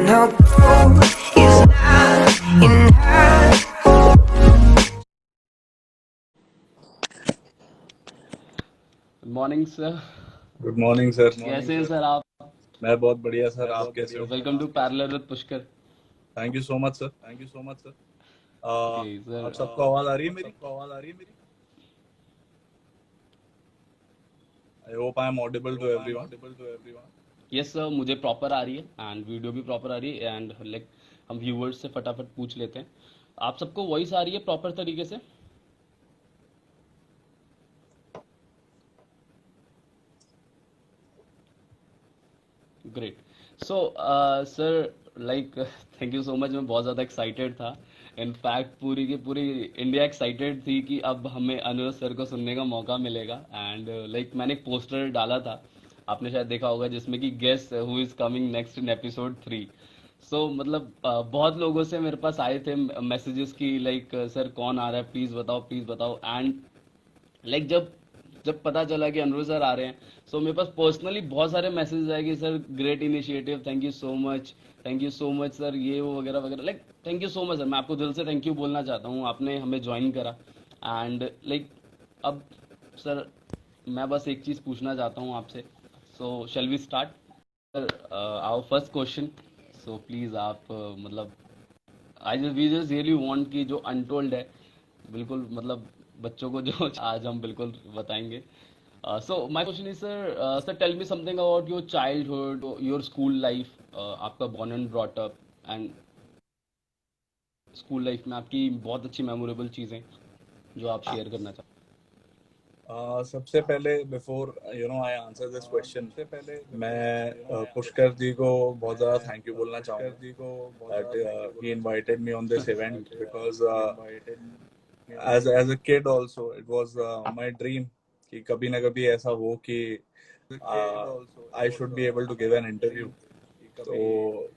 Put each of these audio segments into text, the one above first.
no gold is not enough. Good morning sir. Good morning sir. कैसे हैं sir आप? मैं बहुत बढ़िया सर, आप कैसे हो? Welcome to parallel with Pushkar. Thank you so much sir. Okay sir, आप सबको आवाज आ रही है मेरी? I hope I am audible to everyone. Yes sir, मुझे प्रॉपर आ रही है एंड वीडियो भी प्रॉपर आ रही है एंड लाइक हम व्यूवर्स से फटाफट पूछ लेते हैं, आप सबको वॉइस आ रही है प्रॉपर तरीके से? Great. So sir like thank you so much, मैं बहुत ज़्यादा एक्साइटेड था। इनफैक्ट पूरी की पूरी इंडिया एक्साइटेड थी कि अब हमें अनुज सर को सुनने का मौका मिलेगा एंड लाइक मैंने एक पोस्टर डाला था, आपने शायद देखा होगा, जिसमें कि guess who is coming next in episode 3। So मतलब बहुत लोगों से मेरे पास आए थे मैसेजेस की लाइक सर कौन आ रहा है, प्लीज़ बताओ एंड लाइक जब जब पता चला कि अनुज सर आ रहे हैं, सो मेरे पास पर्सनली बहुत सारे मैसेज आए कि sir great initiative, thank you so much sir, ये वो वगैरह वगैरह। Like thank you so much sir, मैं आपको दिल से थैंक यू बोलना चाहता हूँ, आपने हमें ज्वाइन करा एंड लाइक अब सर मैं बस एक चीज़ पूछना चाहता हूँ आपसे। So shall we start sir? Our first question, so please आप मतलब I just we just really want कि जो अनटोल्ड है बिल्कुल मतलब बच्चों को जो आज हम बिल्कुल बताएंगे। So my question is sir, sir tell me something about your childhood, your school life, आपका born and brought up and school life में आपकी बहुत अच्छी मेमोरेबल चीज़ें जो आप शेयर करना चाहते सबसे पहले before I answer this question, मैं पुष्कर जी को बहुत ज़्यादा थैंक यू बोलना चाहूँगा that he invited me on this event because as a kid also it was my dream कि कभी ना कभी ऐसा हो कि I should be able to give an interview। तो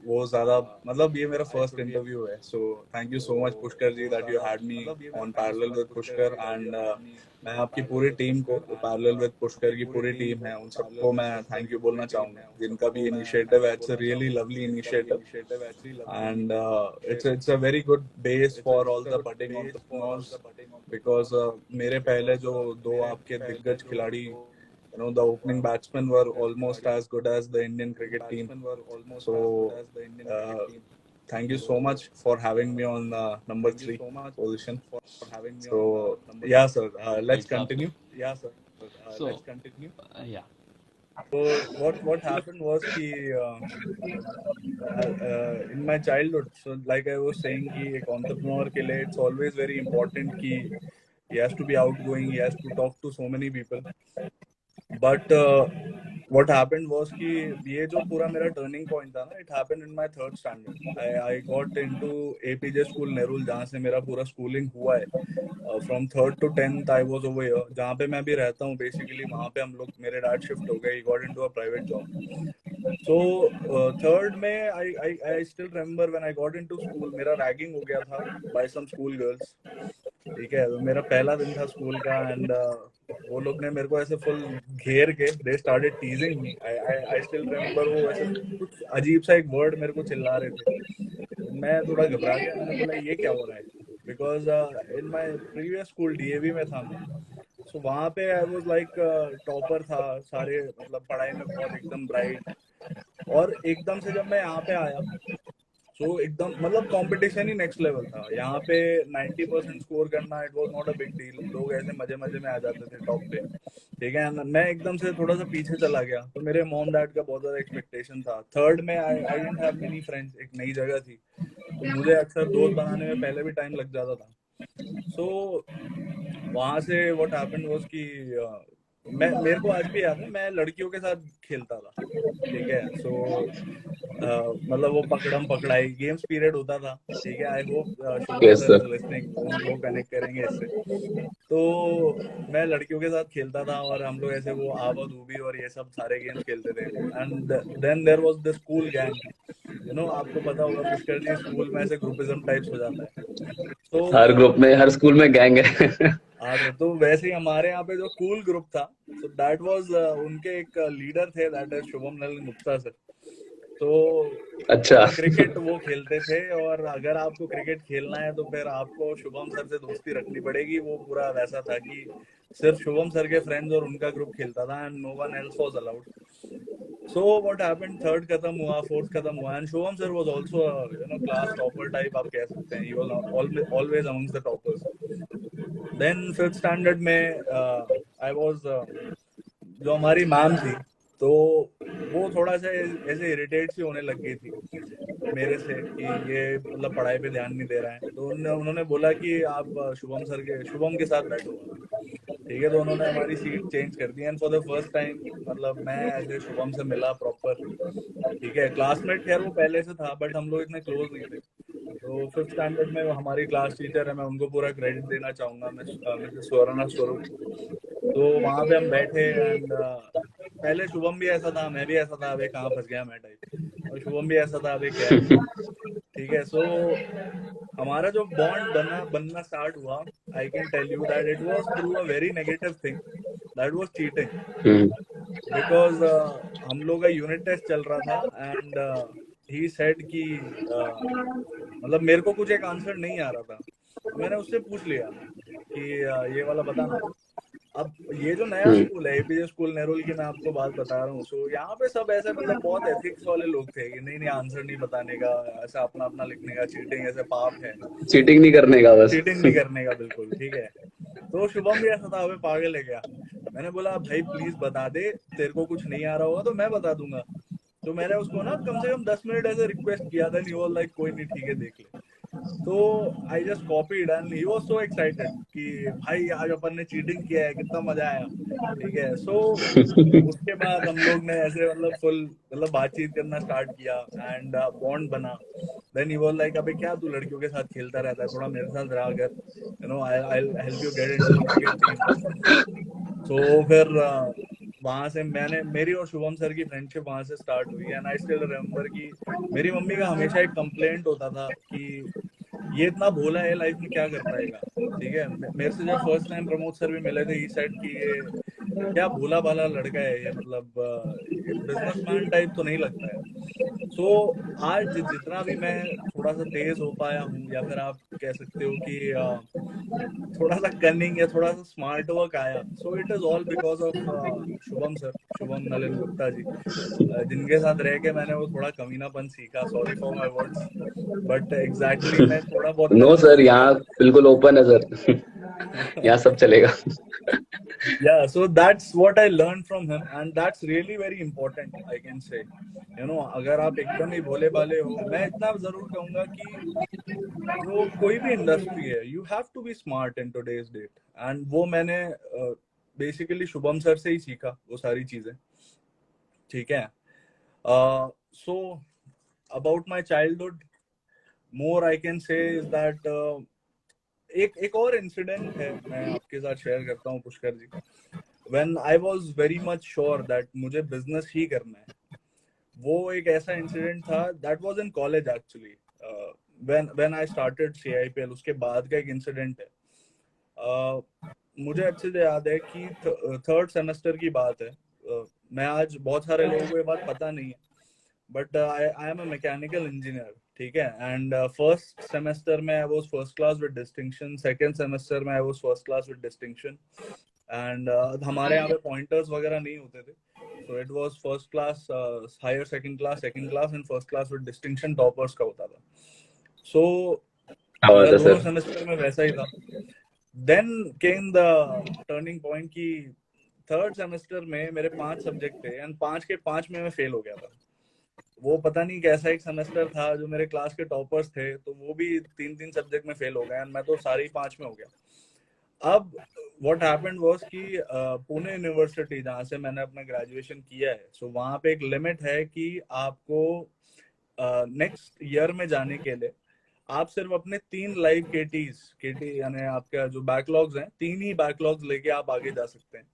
वो ज़्यादा मतलब ये मेरा फर्स्ट इंटरव्यू है। So thank you so much Pushkar ji that you had me on parallel with Pushkar and मैं आपकी पूरी टीम को, पैरेलल विद पुष्कर की पूरी टीम है, उन सबको मैं थैंक यू बोलना चाहूँगा जिनका भी इनिशिएटिव है। It's a really lovely initiative and it's a very good base for all the budding entrepreneurs because मेरे पहले जो दो आपके दिग्गज खिलाड़ी, the opening batsmen were almost as good as the Indian cricket team. So thank you so much for having me on number 3 position. So yeah sir, let's continue. so yeah So what happened was कि in my childhood, so like I was saying कि एक entrepreneur के लिए it's always very important कि he has to be outgoing, he has to talk to so many people. But what happened was कि ये जो पूरा मेरा turning point था ना, it happened in my third standard. I got into APJ school Nerul, जहाँ से मेरा पूरा schooling हुआ है। From 3rd to 10th I was over here, जहाँ पे मैं भी रहता हूँ basically, वहाँ पे हम लोग, मेरे dad shift हो गए, he got into a private job. So third में I still remember when I got into school, मेरा ragging हो गया था by some school girls। ठीक है, तो मेरा पहला दिन था स्कूल का एंड वो लोग ने मेरे को ऐसे फुल घेर के they started टीजिंग me. I still remember, वो ऐसे कुछ अजीब सा एक वर्ड मेरे को चिल्ला रहे थे, तो मैं थोड़ा घबरा गया, मैंने बोला ये क्या हो रहा है, because in my previous school DAV में था मैं। सो वहाँ पे आई वाज लाइक टॉपर था, सारे मतलब पढ़ाई में बहुत एकदम ब्राइट, और एकदम से जब मैं यहाँ पे आया तो एकदम मतलब कंपटीशन ही नेक्स्ट लेवल था। यहाँ पे 90% स्कोर करना it was not a big deal, लोग ऐसे मजे मजे में आ जाते थे टॉप पे। ठीक है, मैं एकदम से थोड़ा सा पीछे चला गया, तो मेरे मॉम डैड का बहुत ज्यादा एक्सपेक्टेशन था। थर्ड में I didn't have many friends, एक नई जगह थी, तो मुझे अक्सर दोस्त बनाने में पहले भी टाइम लग जाता था। सो वहां से व्हाट हैपेंड वाज कि मेरे को आज भी याद है, मैं लड़कियों के साथ खेलता था। ठीक है, सो मतलब वो पकड़म पकड़ाई गेम्स पीरियड होता था। ठीक है, I hope Shubham Yes, sir sir. Is listening, वो कनेक्ट करेंगे इससे। तो मैं लड़कियों के साथ खेलता था और हम लोग ऐसे वो आवा धूबी और ये सब सारे गेम्स खेलते थे। And then there was the school gang, आपको पता होगा पुष्कर जी, स्कूल में ऐसे ग्रुपिज्म टाइप्स हो जाता है। तो हर ग्रुप में, हर स्कूल में गैंग है। हाँ, तो वैसे ही हमारे यहाँ पे जो कूल ग्रुप था, सो दैट वाज उनके एक लीडर थे, that is Shubham Nalan Gupta sir. तो अच्छा। क्रिकेट वो खेलते थे, और अगर आपको क्रिकेट खेलना है तो फिर आपको शुभम सर से दोस्ती रखनी पड़ेगी। वो पूरा वैसा था कि सिर्फ शुभम सर के फ्रेंड्स और उनका ग्रुप खेलता था, and no one else was allowed. So what happened, third खत्म हुआ, फोर्थ खत्म हुआ, and Shubham sir was also class topper type, आप कह सकते हैं। He was always amongst the toppers. Then fifth standard में आई वाज जो हमारी मैम थी, तो वो थोड़ा सा ऐसे इरिटेट सी होने लग गई थी मेरे से कि ये मतलब पढ़ाई पे ध्यान नहीं दे रहा है। तो उन्होंने बोला कि आप शुभम के साथ बैठो। ठीक है, तो उन्होंने हमारी सीट चेंज कर दी, and for the first time मतलब मैं ऐसे शुभम से मिला प्रॉपर। ठीक है, क्लासमेट खैर वो पहले से था, बट हम लोग इतने क्लोज नहीं थे। तो फिफ्थ स्टैंडर्ड में हमारी क्लास टीचर है, मैं उनको पूरा क्रेडिट देना चाहूंगा, मिसेस स्वर्ण स्वरूप। तो वहां पे हम बैठे, एंड पहले शुभम भी ऐसा था, मैं भी ऐसा था, अबे कहाँ फंस गया मैं टाइप, और शुभम भी ऐसा था, अबे क्या है। ठीक है, सो हमारा जो बॉन्ड बनना स्टार्ट हुआ, I can tell you that it was through a very negative thing, that was cheating. Because हम लोग का यूनिट टेस्ट चल रहा था, एंड ही सेड कि मतलब मेरे को कुछ एक आंसर नहीं आ रहा था, तो मैंने उससे पूछ लिया कि ये वाला बताना। अब ये जो नया स्कूल है, एपीजे स्कूल नेरुल की मैं आपको बात बता रहा हूँ, सो यहाँ पे सब ऐसे मतलब बहुत एथिक्स वाले लोग थे कि नहीं आंसर नहीं बताने का, ऐसा अपना अपना लिखने का, चीटिंग ऐसे पाप है, चीटिंग नहीं करने का, बस चीटिंग नहीं करने का, बिल्कुल। ठीक है, तो शुभम भी ऐसा था, अबे पागल है क्या। मैंने बोला भाई प्लीज बता दे, तेरे को कुछ नहीं आ रहा होगा तो मैं बता दूंगा। तो मैंने उसको ना कम से कम 10 मिनट ऐसे रिक्वेस्ट किया था, ही वाज लाइक कोई नहीं, ठीक है देख ले। तो I just copied, and he was so excited कि भाई आज अपन ने चीटिंग किया है, कितना मजा आया। ठीक है, सो उसके बाद हम लोग ने ऐसे मतलब फुल मतलब बातचीत करना स्टार्ट किया, एंड बॉन्ड बना। देन ही वाज लाइक अबे क्या तू लड़कियों के साथ खेलता रहता है, थोड़ा मेरे साथ रहा कर, I help you get into the cricket team. तो फिर वहां से मेरी और शुभम सर की फ्रेंडशिप वहां से स्टार्ट हुई, एंड आई स्टिल रिमेम्बर कि मेरी मम्मी का हमेशा एक कंप्लेंट होता था कि ये इतना भोला है, लाइफ में क्या कर पाएगा। ठीक है, मेरे से जब फर्स्ट टाइम प्रमोद सर भी मिले थे, ही सेड कि ये क्या भोला भाला लड़का है ये, मतलब बिजनेसमैन टाइप तो नहीं लगता है। सो आज जितना भी मैं थोड़ा सा तेज हो पाया हूँ, या फिर आप कह सकते हो कि थोड़ा सा कनिंग या थोड़ा सा स्मार्ट वर्क आया, so it is all because of Shubham sir, Shubham Nalin Gupta ji, जिनके साथ रह के मैंने वो थोड़ा कमीनापन सीखा। Sorry for my words, but exactly मैं थोड़ा बहुत नो कमीना सर, सीखा यहाँ हूँ। बिल्कुल ओपन है सर। यहाँ सब चलेगा। Yeah, so that's what I learned from him, and that's really very important, I can say. अगर आप एकदम ही भोले भाले हो, मैं इतना जरूर कहूंगा कि जो कोई भी इंडस्ट्री है, you have to be smart in today's date, and वो मैंने बेसिकली शुभम सर से ही सीखा वो सारी चीजें। ठीक है, so about my childhood, more I can say is that एक और इंसिडेंट है, मैं आपके साथ शेयर करता हूँ Pushkar ji. When I was very much sure that मुझे बिजनेस ही करना है, वो एक ऐसा इंसिडेंट था, that was in college actually, when I started CIPL. उसके बाद का एक इंसिडेंट है, मुझे अच्छे से याद है कि थर्ड सेमेस्टर की बात है। मैं आज बहुत सारे लोगों को ये बात पता नहीं है, but I am a mechanical engineer. ठीक है, एंड फर्स्ट सेमेस्टर में I was first class with distinction, second semester में I was first class with distinction, and हमारे यहाँ पे पॉइंटर्स वगैरह नहीं होते थे, so it was first class, higher second class and first class with distinction toppers का होता था। सो मेरा दोनों सर सेमेस्टर में वैसा ही था। Then came the turning point कि थर्ड सेमेस्टर में मेरे 5 सब्जेक्ट थे, एंड 5 के 5 में मैं फेल हो गया था। वो पता नहीं कैसा एक सेमेस्टर था, जो मेरे क्लास के टॉपर्स थे तो वो भी 3-3 सब्जेक्ट में फेल हो गए, एंड मैं तो सारे ही 5 में हो गया। अब व्हाट हैपेंड वाज कि पुणे यूनिवर्सिटी, जहाँ से मैंने अपना ग्रेजुएशन किया है, सो वहाँ पे एक लिमिट है कि आपको नेक्स्ट ईयर में जाने के लिए आप सिर्फ अपने 3 लाइव केटी यानी आपका जो बैकलॉग्स हैं, 3 ही बैकलॉग्स लेके आप आगे जा सकते हैं,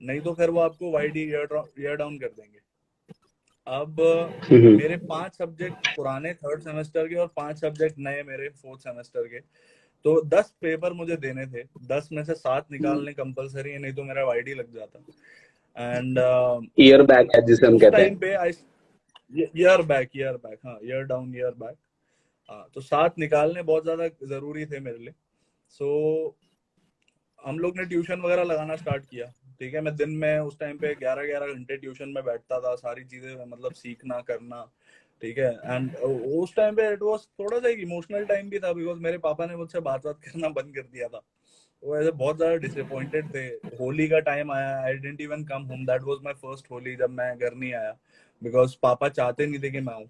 नहीं तो फिर वो आपको वाईडी ईयर डाउन कर देंगे। अब मेरे 5 सब्जेक्ट पुराने थर्ड सेमेस्टर के और 5 सब्जेक्ट नए मेरे फोर्थ सेमेस्टर के, तो 10 पेपर मुझे देने थे, 10 में से 7 निकालने कंपलसरी है, नहीं तो मेरा वाईडी लग जाता। एंड ईयर बैक है जिसे हम उस कहते टाइम हैं। पे ईयर बैक, हाँ, ईयर डाउन ईयर बैक। हाँ, तो 7 निकालने बहुत ज्यादा जरूरी थे मेरे लिए। सो हम लोग ने ट्यूशन वगैरह लगाना स्टार्ट किया। ठीक है, मैं दिन में उस टाइम पे 11-11 घंटे ट्यूशन में बैठता था, सारी चीजें मतलब सीखना करना। ठीक है, एंड उस टाइम पे इट वाज थोड़ा सा एक इमोशनल टाइम भी था, बिकॉज मेरे पापा ने मुझसे बात बात करना बंद कर दिया था। वो ऐसे बहुत ज्यादा डिसअपॉइंटेड थे। होली का टाइम आया, I didn't even come home, that was my first Holi जब मैं घर नहीं आया, बिकॉज पापा चाहते नहीं थे कि मैं आऊँ।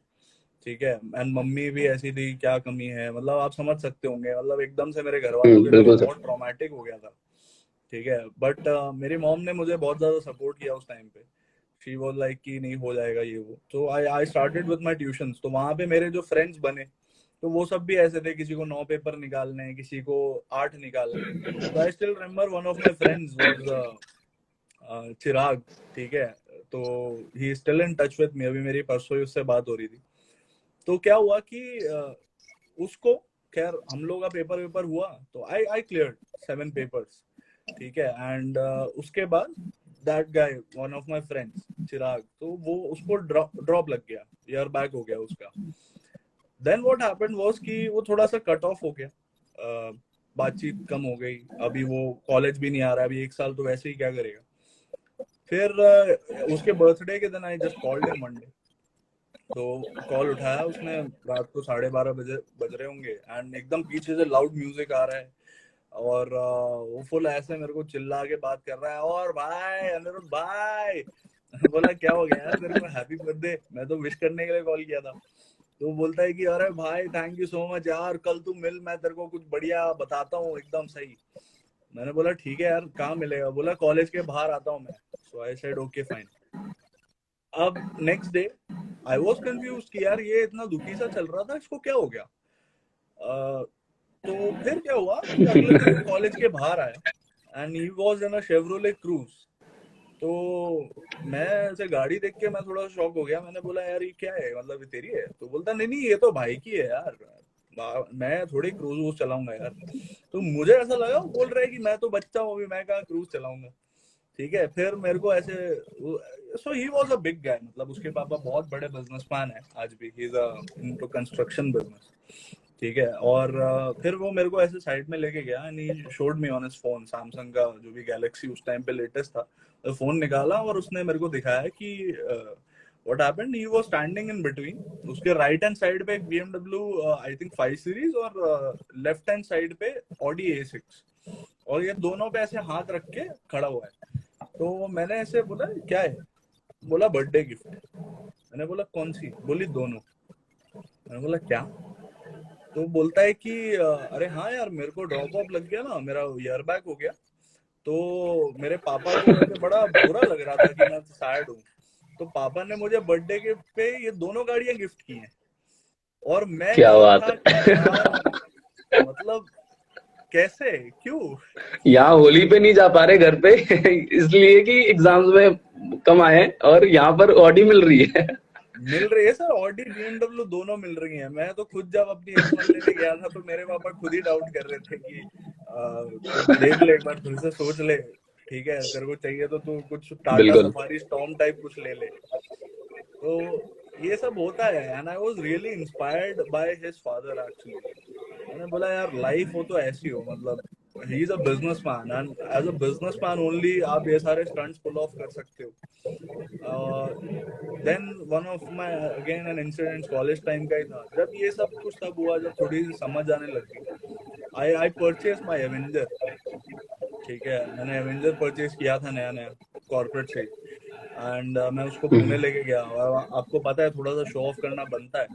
ठीक है, एंड मम्मी भी ऐसी थी, क्या कमी है, मतलब आप समझ सकते होंगे, मतलब एकदम से मेरे घर वालों के लिए बिल्कुल सर। बहुत ट्रॉमेटिक हो गया था। ठीक है, बट मेरी मॉम ने मुझे बहुत ज्यादा सपोर्ट किया उस टाइम पे। शी वाज लाइक कि नहीं हो जाएगा ये वो। तो I started with my tuitions. तो वहां पे मेरे जो फ्रेंड्स बने, तो वो सब भी ऐसे थे, किसी को 9 पेपर निकालने हैं, किसी को 8 निकालने हैं। तो I still remember one of my friends was Chirag. ठीक है, तो he is still in touch with me, अभी मेरी परसों ही उससे बात हो रही थी। तो क्या हुआ कि उसको, खैर हम लोग का पेपर वेपर हुआ, तो आई क्लियर्ड 7 पेपर्स। ठीक है, एंड उसके बाद that guy, one of my friends Chirag, तो वो उसको ड्रॉप लग गया, ईयर बैक हो गया उसका। देन व्हाट हैपेंड वाज कि वो थोड़ा सा कट ऑफ हो गया, बातचीत कम हो गई। अभी वो कॉलेज भी नहीं आ रहा, अभी 1 साल तो वैसे ही क्या करेगा। फिर उसके बर्थडे के दिन I just called him one day. तो कॉल उठाया उसने, रात को 12:30 बजे बज रहे होंगे, एंड एकदम पीछे से लाउड म्यूजिक आ रहा है, और वो फुल ऐसे मेरे को चिल्ला के बात कर रहा है, और भाई अनिरुद्ध भाई। बोला क्या हो गया यार तेरे को, हैप्पी बर्थडे, मैं तो विश करने के लिए कॉल किया था। तो बोलता है कि अरे भाई थैंक यू सो मच यार, कल तू मिल, मैं तेरे को कुछ बढ़िया बताता हूँ एकदम सही। मैंने बोला ठीक है यार, कहाँ मिलेगा। बोला कॉलेज के बाहर आता हूँ मैं। सो आई सेड ओके फाइन। अब next day I was confuse कि यार ये इतना दुखी सा चल रहा था, इसको क्या हो गया। तो फिर क्या हुआ कि अगले दिन वो कॉलेज के बाहर आया, and he was in a Chevrolet cruise. तो मैं ऐसे गाड़ी देख के मैं थोड़ा शॉक हो गया। मैंने बोला यार ये क्या है, मतलब ये तेरी है। तो बोलता नहीं नहीं, ये तो भाई की है यार, मैं थोड़ी क्रूज वूज चलाऊंगा यार। तो मुझे ऐसा लगा वो बोल रहा है कि मैं तो बच्चा हूँ अभी, मैं कहाँ क्रूज चलाऊंगा। ठीक है, फिर मेरे को ऐसे, सो he was a big guy, मतलब उसके पापा बहुत बड़े बिजनेसमैन है आज भी, he is into construction business. ठीक है, और फिर वो मेरे को ऐसे साइड में लेके गया, and he showed me on his phone, Samsung का जो भी गैलेक्सी उस टाइम पे लेटेस्ट था। तो फोन निकाला और उसने मेरे को दिखाया कि what happened, he was standing in between. उसके राइट हैंड साइड पे एक BMW आई थिंक 5 सीरीज, और लेफ्ट हैंड साइड पे Audi A6, और ये दोनों पे ऐसे हाथ रख के खड़ा हुआ है। तो मैंने ऐसे बोला क्या है। बोला बर्थडे गिफ्ट। मैंने बोला कौन सी। बोली दोनों। मैंने बोला क्या। तो बोलता है कि अरे हाँ यार, मेरे को ड्रॉप ऑफ लग गया ना, मेरा ईयर बैक हो गया, तो मेरे पापा को ऐसे बड़ा बुरा लग रहा था कि मैं सैड हूँ। तो पापा ने मुझे बर्थडे के पे ये दोनों गाड़ियां गिफ्ट की हैं। और मैं क्या ये बात था कि है। यार, मतलब कैसे, क्यों। यहाँ होली पे नहीं जा पा रहे घर पे इसलिए कि एग्जाम्स में कम आए हैं, और यहाँ पर ऑडी मिल रही है। मिल रही है सर, ऑडी BMW दोनों मिल रही हैं। मैं तो खुद जब अपनी X1 लेने गया था, तो मेरे पापा खुद ही डाउट कर रहे थे कि तू देख ले एक बार, फिर से सोच ले। ठीक है, तेरे को चाहिए तो तू कुछ टाटा बिल्कुल। सफारी स्टॉर्म टाइप कुछ ले ले। तो ये सब होता है, and I was really inspired by his father actually. मैंने बोला यार लाइफ हो तो ऐसी हो, मतलब he is a businessman, and as a businessman only आप ये सारे स्टंट्स पुल ऑफ कर सकते हो। Then one of my again an incident college time का ही था, जब ये सब कुछ तब हुआ, जब थोड़ी सी समझ आने लगी। I purchase my Avenger. ठीक है, मैंने एवेंजर परचेज किया था नया नया, कॉर्पोरेट से। एंड मैं उसको पुणे लेके गया, और आपको पता है थोड़ा सा शो ऑफ करना बनता है।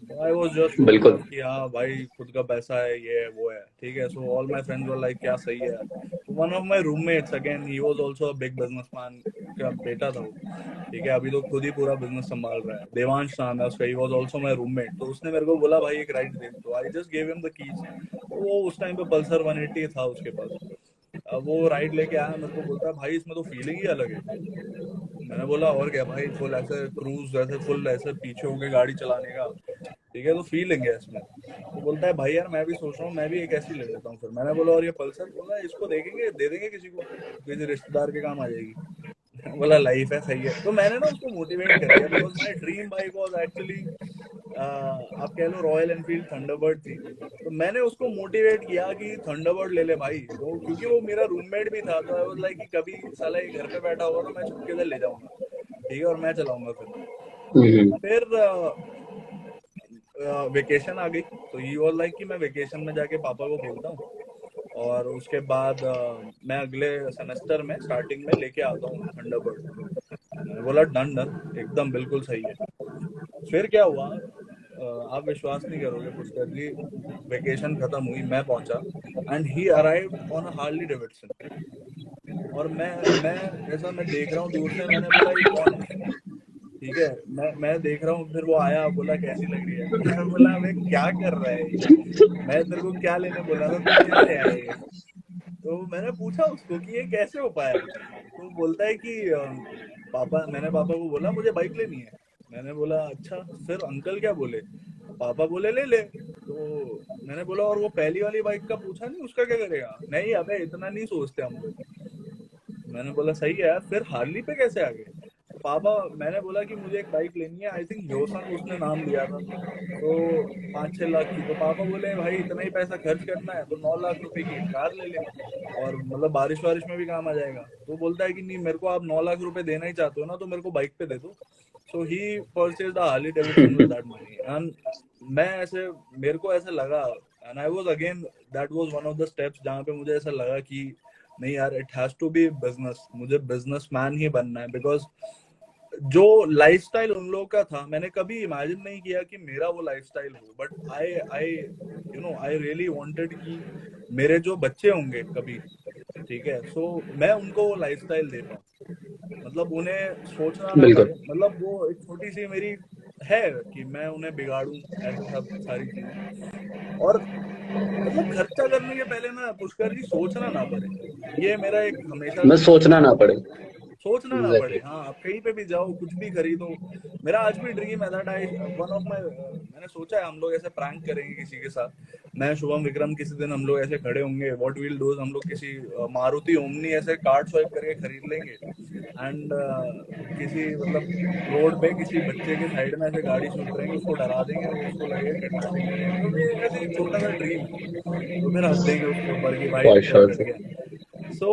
तो आई वाज जस्ट शोइंग बिल्कुल। ऑफ कि हाँ भाई खुद का पैसा है, ये है वो है। ठीक है, so all my friends were like क्या सही है यार। तो one of my roommates again, he was also a big businessman का बेटा था वो। ठीक है, अभी तो खुद ही पूरा बिजनेस संभाल रहा है, देवांश नाम है उसका। He was also my roommate. तो उसने मेरे को बोला भाई एक राइड दे, तो I just give him the keys. तो वो उस टाइम पे पल्सर 180 था उसके पास। अब वो राइड लेके आया, मेरे को बोलता है भाई इसमें तो फीलिंग ही अलग है। मैंने बोला और क्या भाई, फुल ऐसे क्रूज, ऐसे फुल ऐसे पीछे होके गाड़ी चलाने का। ठीक है, तो फीलिंग है इसमें। तो बोलता है भाई यार मैं भी सोच रहा हूँ, मैं भी एक ऐसी ले लेता हूँ। फिर मैंने बोला और ये पल्सर। बोला इसको देखेंगे, दे देंगे किसी को, किसी रिश्तेदार के काम आ जाएगी। बोला लाइफ है, सही है। तो मैंने ना उसको मोटिवेट कर दिया, because my dream bike was actually, आप कह लो रॉयल एनफील्ड थंडरबर्ड थी। तो मैंने उसको मोटिवेट किया कि थंडरबर्ड ले ले भाई, तो क्योंकि वो मेरा रूममेट भी था, तो आई वाज लाइक कि कभी साला ये घर पे बैठा होगा तो मैं चुपके से ले जाऊंगा, ठीक है, और मैं चलाऊंगा। हम्म। फिर वेकेशन आ गई, तो ही वाज लाइक कि मैं वेकेशन में जाके पापा को बोलता हूँ, और उसके बाद मैं अगले सेमेस्टर में स्टार्टिंग में लेके आता हूँ थंडरबर्ड। मैंने बोला डन डन, एकदम बिल्कुल सही है। फिर क्या हुआ, आप विश्वास नहीं करोगे पुष्कर जी, वेकेशन खत्म हुई, मैं पहुंचा, and he arrived on a Harley Davidson. और मैं ऐसा मैं देख रहा हूँ दूर से, मैंने बोला ये कौन है, ठीक है, मैं देख रहा हूँ। फिर वो आया, बोला कैसी लग रही है, मैं बोला अबे क्या कर रहा है ये, मैं तेरे को क्या लेने बोला था, तू कैसे आया ये। तो मैंने पूछा उसको कि ये कैसे हो पाया, तो बोलता है कि मैंने पापा को बोला मुझे बाइक लेनी है। मैंने बोला अच्छा, फिर अंकल क्या बोले, पापा बोले ले ले। तो मैंने बोला और वो पहली वाली बाइक का पूछा नहीं, उसका क्या करेगा, नहीं अबे इतना नहीं सोचते हम लोग। मैंने बोला सही है यार, फिर हार्ली पे कैसे आ गए। तो पापा, मैंने बोला कि मुझे एक बाइक लेनी है, आई थिंक ह्योसंग उसने नाम लिया था, तो 5-6 लाख की। तो पापा बोले भाई इतना ही पैसा खर्च करना है तो 9 लाख रुपए की एक कार ले ले, और मतलब बारिश वारिश में भी काम आ जाएगा। तो बोलता है कि नहीं, मेरे को आप 9 लाख रुपए देना ही चाहते हो ना, तो मेरे को बाइक पे दे दो। So he purchase the Harley Davidson with that money. And मैं ऐसे, मेरे को ऐसा लगा, and I was again, that was one of the steps जहाँ पे मुझे ऐसा लगा कि नहीं यार, it has to be business, मुझे बिजनेसमैन ही बनना है। बिकॉज जो लाइफस्टाइल उन लोगों का था, मैंने कभी इमेजिन नहीं किया कि मेरा वो लाइफस्टाइल हो, but I I I really wanted कि मेरे जो बच्चे होंगे कभी, ठीक है, सो मैं उनको वो लाइफस्टाइल दे पाऊँ, मतलब उन्हें सोचना ना बिल्कुल। पड़े। मतलब वो एक छोटी सी मेरी है कि मैं उन्हें बिगाड़ूं, ऐसे सब सारी चीजें। और मतलब खर्चा करने के पहले ना पुष्कर जी सोचना ना पड़े, ये मेरा एक हमेशा मैं से मोटो सोचना ना रहा। पड़े। सोचना ना पड़े, एग्जैक्टली। हाँ, आप कहीं पे भी जाओ, कुछ भी खरीदो। मेरा आज भी ड्रीम है that I one of my, मैंने सोचा है हम लोग ऐसे प्रैंक करेंगे किसी के साथ, मैं शुभम विक्रम, किसी दिन हम लोग ऐसे खड़े होंगे, व्हाट विल डू, हम लोग किसी मारुति ओमनी ऐसे कार्ड स्वाइप करके खरीद लेंगे, एंड किसी मतलब रोड पे किसी बच्चे के साइड में ऐसे गाड़ी से उतरेंगे, उसको डरा देंगे, वो उसको लगेगा किडनैपिंग हो रही है, मतलब ये ऐसे एक छोटा सा ड्रीम है। तो फिर हंस देंगे उसके ऊपर कि भाई फॉर तेरा श्योर कट सर। गया। So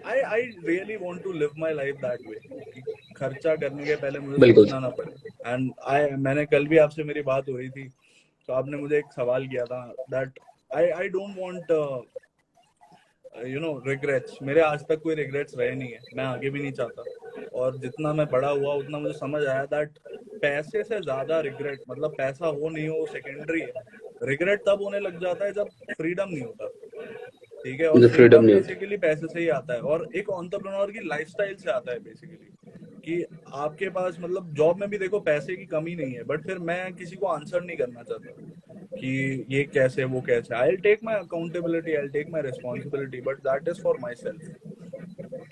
I really want to live my life that way, कि खर्चा करने के पहले मुझे बिल्कुल सोचना सर। ना पड़े। एंड मैंने कल भी आपसे मेरी बात हो रही थी, तो आपने मुझे एक सवाल किया था that I don't want regrets. मेरे आज तक कोई रिग्रेट्स रहे नहीं है, मैं आगे भी नहीं चाहता। और जितना मैं बड़ा हुआ उतना मुझे समझ आया दैट पैसे से ज्यादा रिग्रेट, मतलब पैसा हो नहीं हो सेकेंडरी है, रिग्रेट तब होने लग जाता है जब फ्रीडम नहीं होता, ठीक है। और मुझे फ्रीडम फ्रीडम नहीं होती। बेसिकली पैसे से ही आता है, और एक एंटरप्रेन्योर की लाइफस्टाइल से आता है बेसिकली, कि आपके पास मतलब जॉब में भी देखो पैसे की कमी नहीं है, बट फिर मैं किसी को आंसर नहीं करना चाहता कि ये कैसे वो कैसे। I will take my accountability, I will take my responsibility, but that is for myself,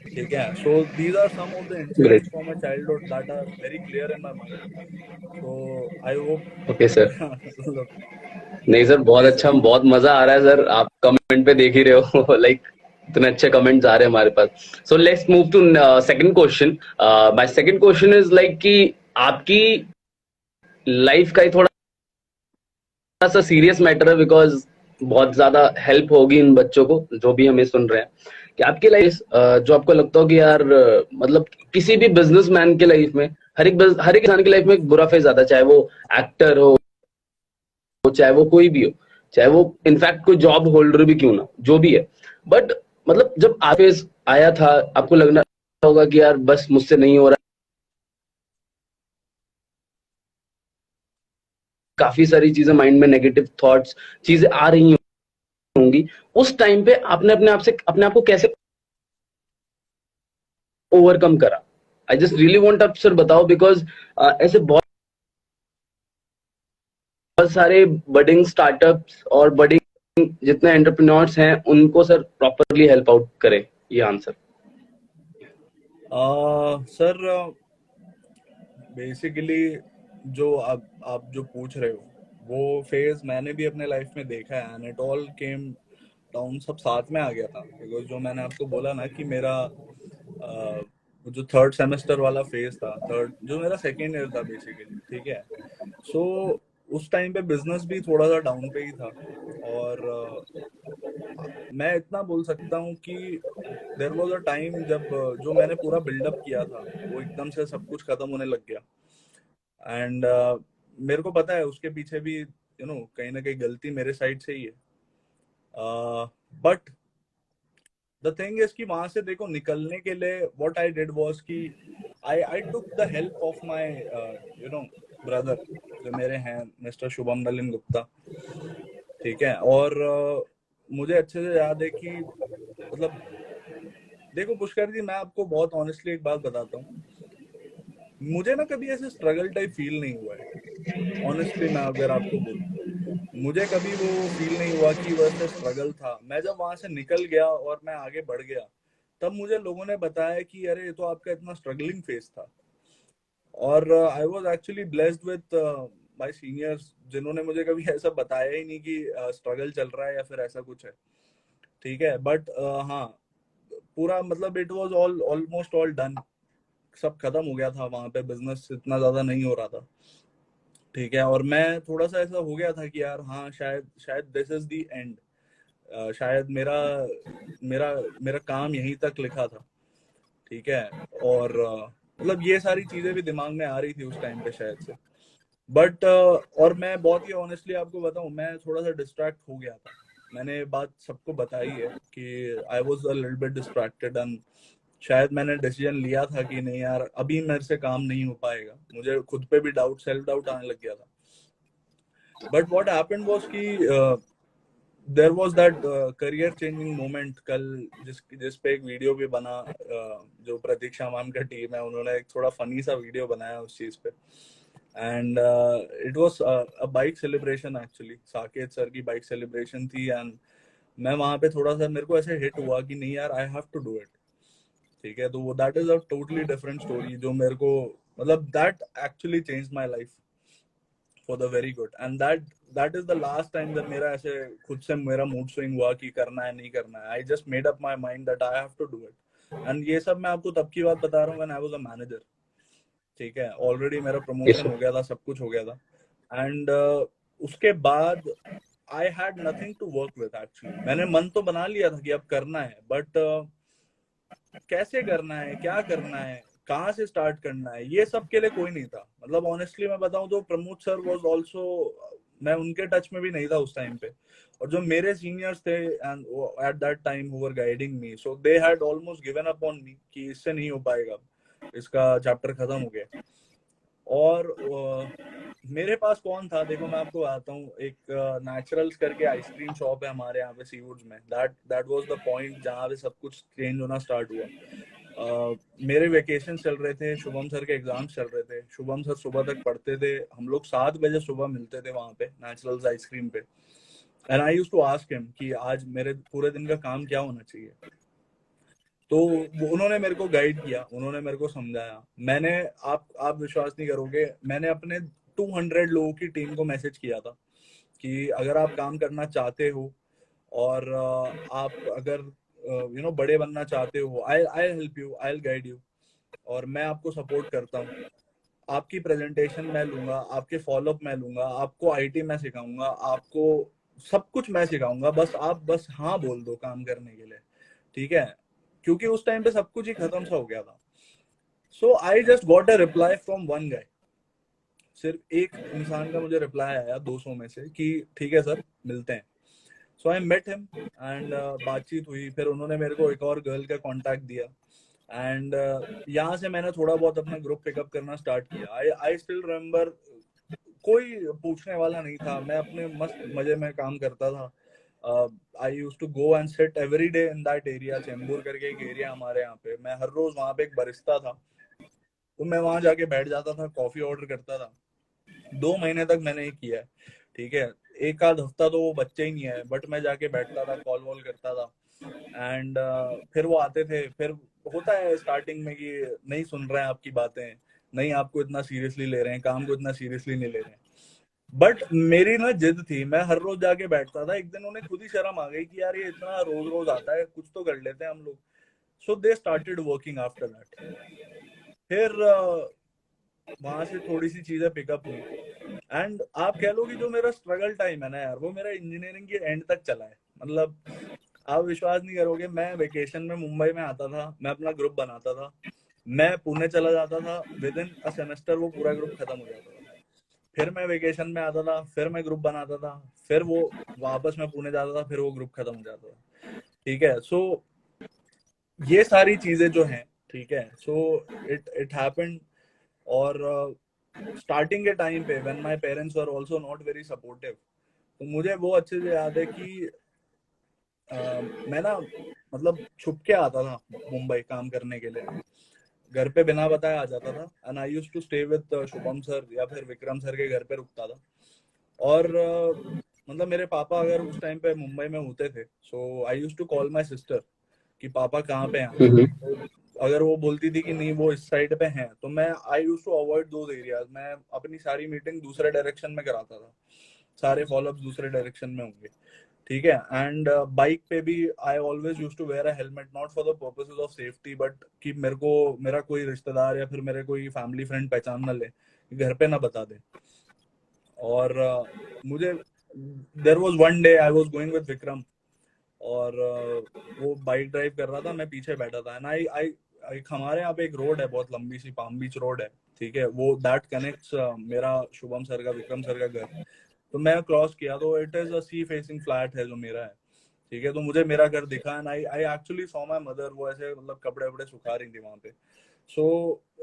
ठीक है। So these are some of the great. Incidents from my childhood that are very clear in my mind. So I hope okay sir. look, नहीं sir, बहुत जी अच्छा, sir. बहुत मजा आ रहा है सर। आप कमेंट पे देख ही रहे हो लाइक इतने अच्छे कमेंट्स आ रहे हैं हमारे पास। So let's move to second question. My second question is like कि आपकी लाइफ का ही थोड़ा सा सीरियस मैटर है, बिकॉज बहुत ज्यादा हेल्प होगी इन बच्चों को जो भी हमें सुन रहे हैं, कि आपकी लाइफ जो आपको लगता हो कि यार मतलब किसी भी बिजनेसमैन के लाइफ में, हर एक इंसान की लाइफ में एक बुरा फेज आता है, चाहे वो एक्टर हो, चाहे वो कोई भी हो, चाहे वो इनफैक्ट कोई जॉब होल्डर भी क्यों ना, जो भी है। बट मतलब जब आप फेज आया था, आपको लगना होगा कि यार बस मुझसे नहीं हो रहा, काफी सारी चीजें माइंड में, नेगेटिव थॉट्स चीजें आ रही होंगी। उस टाइम पे आपने अपने आप को कैसे ओवरकम करा? आई जस्ट रियली वांट आप सर बताओ, बिकॉज ऐसे बहुत सारे बडिंग स्टार्टअप्स और बडिंग जितने एंटरप्रेन्योर्स हैं, उनको सर प्रॉपरली हेल्प आउट करे ये आंसर। सर बेसिकली जो आप जो पूछ रहे हो, वो फेज मैंने भी अपने लाइफ में देखा है, and it all came down, सब साथ में आ गया था। बिकॉज जो मैंने आपको बोला ना कि मेरा जो थर्ड सेमेस्टर वाला फेज था, थर्ड जो मेरा सेकेंड ईयर था बेसिकली, ठीक है। सो उस टाइम पे बिजनेस भी थोड़ा सा डाउन पे ही था, और मैं इतना बोल सकता हूँ कि देयर वाज अ टाइम जब जो मैंने पूरा बिल्डअप किया था वो एकदम से सब कुछ खत्म होने लग गया। एंड मेरे को पता है उसके पीछे भी कहीं ना कहीं गलती मेरे साइड से ही है, बट द थिंग इज कि वहां से देखो निकलने के लिए व्हाट आई डिड वाज कि I took the help of my brother, जो मेरे हैं, मिस्टर शुभम नलिन गुप्ता, ठीक है। और मुझे अच्छे से याद है कि मतलब देखो पुष्कर जी, मैं आपको बहुत ऑनेस्टली एक बात बताता हूँ, मुझे ना कभी ऐसे स्ट्रगल टाइप फील नहीं हुआ है। ऑनेस्टली मैं अगर आपको बोलूँ, मुझे कभी वो फील नहीं हुआ कि वो ऐसे स्ट्रगल था। मैं जब वहां से निकल गया और मैं आगे बढ़ गया, तब मुझे लोगों ने बताया कि अरे ये तो आपका इतना स्ट्रगलिंग फेज था। और I was actually blessed with my seniors, जिन्होंने मुझे कभी ऐसा बताया ही नहीं कि स्ट्रगल चल रहा है या फिर ऐसा कुछ है, ठीक है। बट हाँ, पूरा मतलब it was almost all done, सब खत्म हो गया था वहां पे, बिजनेस इतना ज्यादा नहीं हो रहा था, ठीक है। और मैं थोड़ा सा ऐसा हो गया था कि यार हाँ, शायद शायद दिस इज द एंड, शायद मेरा मेरा मेरा काम यहीं तक लिखा था, ठीक है। और मतलब ये सारी चीजें भी दिमाग में आ रही थी उस टाइम पे शायद से। बट और मैं बहुत ही ऑनेस्टली आपको बताऊं, मैं थोड़ा सा डिस्ट्रैक्ट हो गया था। मैंने बात सबको बताई है कि I was a little bit distracted, and शायद मैंने डिसीजन लिया था कि नहीं यार, अभी मेरे से काम नहीं हो पाएगा। मुझे खुद पे भी डाउट, सेल्फ डाउट आने लग गया था। बट व्हाट हैपेंड वाज कि there was that career changing moment call, जिस पे एक वीडियो भी बना, जो प्रतीक्षा मैम का टीम है उन्होंने एक थोड़ा फनी सा वीडियो बनाया उस चीज पे। And it was a bike celebration, actually Saket sir की बाइक सेलिब्रेशन थी। एंड मैं वहां पे थोड़ा सा, मेरे को ऐसे हिट हुआ कि नहीं यार, I have to do it, ठीक है। तो that is a totally different story, जो मेरे को मतलब that actually change my life for the very good. And that is the last time जब मेरा ऐसे खुद से मेरा मूड स्विंग हुआ कि करना है नहीं करना है। I just made up my mind that I have to do it. And ये सब मैं आपको तब की बात बता रहा हूँ when I was a manager, ठीक है। ऑलरेडी मेरा Yes, प्रमोशन sir. हो गया था, सब कुछ हो गया था। एंड उसके बाद I had nothing to work with. Actually मैंने मन तो बना लिया था कि अब करना है, बट कैसे करना है, क्या करना है, कहाँ से स्टार्ट करना है, ये सब के लिए कोई नहीं था। मतलब ऑनेस्टली मैं बताऊं तो प्रमोद सर वाज आल्सो, मैं उनके टच में भी नहीं था उस टाइम पे। और जो मेरे सीनियर्स थे and at that time who were guiding me, so they had almost given up on me कि इससे नहीं हो पाएगा, इसका चैप्टर खत्म हो गया। और मेरे पास कौन था, देखो मैं आपको बताता हूँ। एक नेचुरल्स करके आइसक्रीम शॉप है हमारे यहाँ पे सीवुड्स में। दैट वाज द पॉइंट जहाँ पे सब कुछ चेंज होना स्टार्ट हुआ। मेरे वेकेशन चल रहे थे, शुभम सर के एग्जाम्स चल रहे थे। शुभम सर सुबह तक पढ़ते थे, हम लोग 7 बजे सुबह मिलते थे वहां पे नेचुरल्स आइसक्रीम पे। And I used to ask him कि आज मेरे पूरे दिन का काम क्या होना चाहिए। तो उन्होंने मेरे को गाइड किया, उन्होंने मेरे को समझाया। मैंने, आप विश्वास नहीं करोगे, मैंने अपने 200 लोगों की टीम को मैसेज किया था कि अगर आप काम करना चाहते हो और आप अगर बड़े बनना चाहते हो, I help you, I guide you, और मैं आपको सपोर्ट करता हूँ। आपकी प्रेजेंटेशन मैं लूंगा, आपके फॉलोअप मैं लूंगा, आपको आईटी मैं सिखाऊंगा, आपको सब कुछ मैं सिखाऊंगा, बस आप बस हाँ बोल दो काम करने के लिए, ठीक है। क्योंकि उस टाइम पे सब कुछ ही खत्म सा हो गया था। So I just got a reply from one guy. सिर्फ एक इंसान का मुझे रिप्लाई आया 200 में से कि ठीक है सर, मिलते हैं। सो आई मेट हिम एंड बातचीत हुई। फिर उन्होंने मेरे को एक और गर्ल का कांटेक्ट दिया। एंड यहाँ से मैंने थोड़ा बहुत अपना ग्रुप पिकअप करना स्टार्ट किया। आई स्टिल रिमेम्बर, कोई पूछने वाला नहीं था, मैं अपने मस्त मजे में काम करता था। I use to go and sit every day in that area. Chembur करके एक एरिया हमारे यहाँ पे, मैं हर रोज वहां पे, एक बरिस्ता था, तो मैं वहां जाके बैठ जाता था, कॉफी ऑर्डर करता था। 2 महीने तक मैंने ये किया है, ठीक है। एक आध हफ्ता तो वो बच्चे ही नहीं है, बट मैं जाके बैठता था, कॉल वॉल करता था। एंड फिर वो आते थे। फिर होता है स्टार्टिंग में कि नहीं सुन रहे हैं आपकी बातें, नहीं आपको इतना सीरियसली ले रहे हैं, काम को इतना सीरियसली नहीं ले रहे हैं। बट मेरी ना जिद थी, मैं हर रोज जाके बैठता था। एक दिन उन्हें खुद ही शर्म आ गई कि यार ये इतना रोज रोज आता है, कुछ तो कर लेते हैं हम लोग। So they started working after that. फिर वहां से थोड़ी सी चीजें पिकअप हुई एंड आप कह लो कि जो मेरा स्ट्रगल टाइम है ना यार, वो मेरा इंजीनियरिंग के एंड तक चला है। मतलब आप विश्वास नहीं करोगे, मैं वेकेशन में मुंबई में आता था, मैं अपना ग्रुप बनाता था, मैं पुणे चला जाता था, विद इन अ सेमेस्टर वो पूरा ग्रुप खत्म हो जाता था। फिर मैं वेकेशन में आता था, फिर मैं ग्रुप बनाता था, फिर वो वापस मैं पुणे जाता था, फिर वो ग्रुप खत्म हो जाता था। ठीक है, सो ये सारी चीजें जो हैं, ठीक है, सो इट हैपेंड। और स्टार्टिंग के टाइम पे when my parents were also not very supportive, तो मुझे वो अच्छे से याद है कि मैं ना मतलब छुप के आता था मुंबई काम करने के लिए, घर पे बिना बताए आ जाता था and I used to stay with Shubham sir या फिर विक्रम सर के घर पे रुकता था। और मतलब मेरे पापा अगर उस टाइम पे मुंबई में होते थे, so I used to call my sister कि पापा कहाँ पे हैं। तो अगर वो बोलती थी कि नहीं वो इस साइड पे हैं, तो मैं I used to avoid those areas. मैं अपनी सारी मीटिंग दूसरे डायरेक्शन में कराता था, सारे फॉलोअप्स दूसरे डायरेक्शन में होंगे। ठीक है, एंड बाइक पे भी I always used to wear a helmet, not for the purposes of safety, but कि मेरा कोई रिश्तेदार या फिर मेरे कोई फैमिली फ्रेंड पहचान ना ले, घर पे ना बता दे। और मुझे there was one day I was going with Vikram, और वो बाइक ड्राइव कर रहा था, मैं पीछे बैठा था, एंड आई हमारे यहाँ पे एक रोड है बहुत लंबी सी, पाम बीच रोड है, ठीक है, वो दैट कनेक्ट्स मेरा शुभम सर का विक्रम सर का घर। तो मैं क्रॉस किया, तो it is a sea facing flat है जो मेरा है। ठीक है, तो मुझे मेरा घर दिखा and I actually saw my mother, वो ऐसे मतलब कपड़े वपड़े सुखा रही थी वहां पे। सो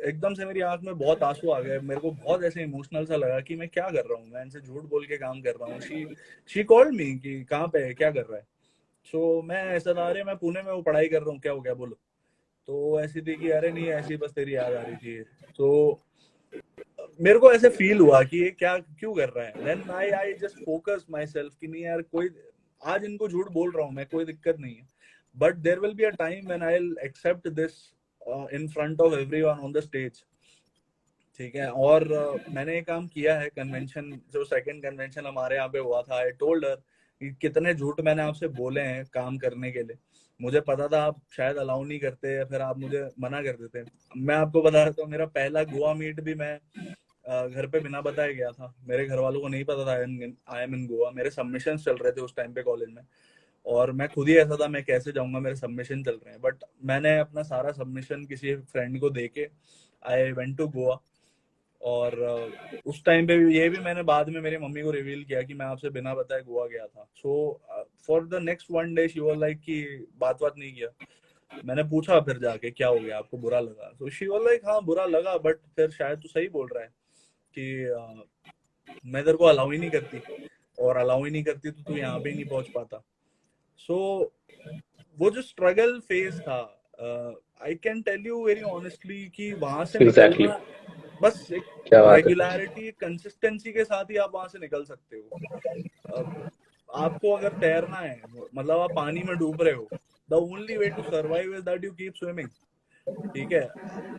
एकदम से मेरी आंख में बहुत आंसू आ गए, मेरे को बहुत ऐसे इमोशनल सा लगा कि मैं क्या कर रहा हूँ, मैं इनसे झूठ बोल के काम कर रहा हूँ। शी कॉल्ड मी कि कहाँ पे है, क्या कर रहा है। सो मैं ऐसा था, अरे मैं पुणे में वो पढ़ाई कर रहा हूँ, क्या हो गया बोलो। तो ऐसी थी कि अरे नहीं ऐसी बस तेरी याद आ रही थी। तो मेरे को ऐसे फील हुआ कि ये क्या क्यों कर रहा है। Then I just focus myself कि नहीं यार, कोई आज इनको झूठ बोल रहा हूँ मैं, कोई दिक्कत नहीं है, but there will be a time when I will accept this in front of everyone on the stage. ठीक है, और मैंने ये काम किया है। कन्वेंशन जो सेकंड कन्वेंशन हमारे यहाँ पे हुआ था, आई टोल्ड हर कि कितने झूठ मैंने आपसे बोले हैं काम करने के लिए। मुझे पता था आप शायद अलाउ नहीं करते या फिर आप मुझे मना कर देते। मैं आपको बता देता हूँ, मेरा पहला गोवा मीट भी मैं घर पे बिना बताए गया था। मेरे घर वालों को नहीं पता था आई एम इन गोवा। मेरे सबमिशंस चल रहे थे उस टाइम पे कॉलेज में, और मैं खुद ही ऐसा था, मैं कैसे जाऊंगा, मेरे सबमिशन चल रहे हैं। बट मैंने अपना सारा सबमिशन किसी फ्रेंड को देके आई वेंट टू गोवा। और उस टाइम पे ये भी मैंने बाद में मेरी मम्मी को रिवील किया कि मैं आपसे बिना बताए गोवा गया था। So for the next one day she was like कि बात नहीं किया। मैंने पूछा फिर जाके क्या हो गया, आपको बुरा लगा? तो शी वाज लाइक हाँ बुरा लगा, बट फिर शायद तू सही बोल रहा है कि मैं तेरे को अलाउ ही नहीं करती, और अलाउ ही नहीं करती तो तू यहाँ पे ही नहीं पहुंच पाता। सो वो जो स्ट्रगल फेज था, I can tell you very honestly कि वहां से निकलना बस एक रेगुलरिटी, कंसिस्टेंसी के साथ ही आप वहां से निकल सकते हो। आपको अगर तैरना है, मतलब आप पानी में डूब रहे हो, the only way to survive is that you keep swimming. ठीक है,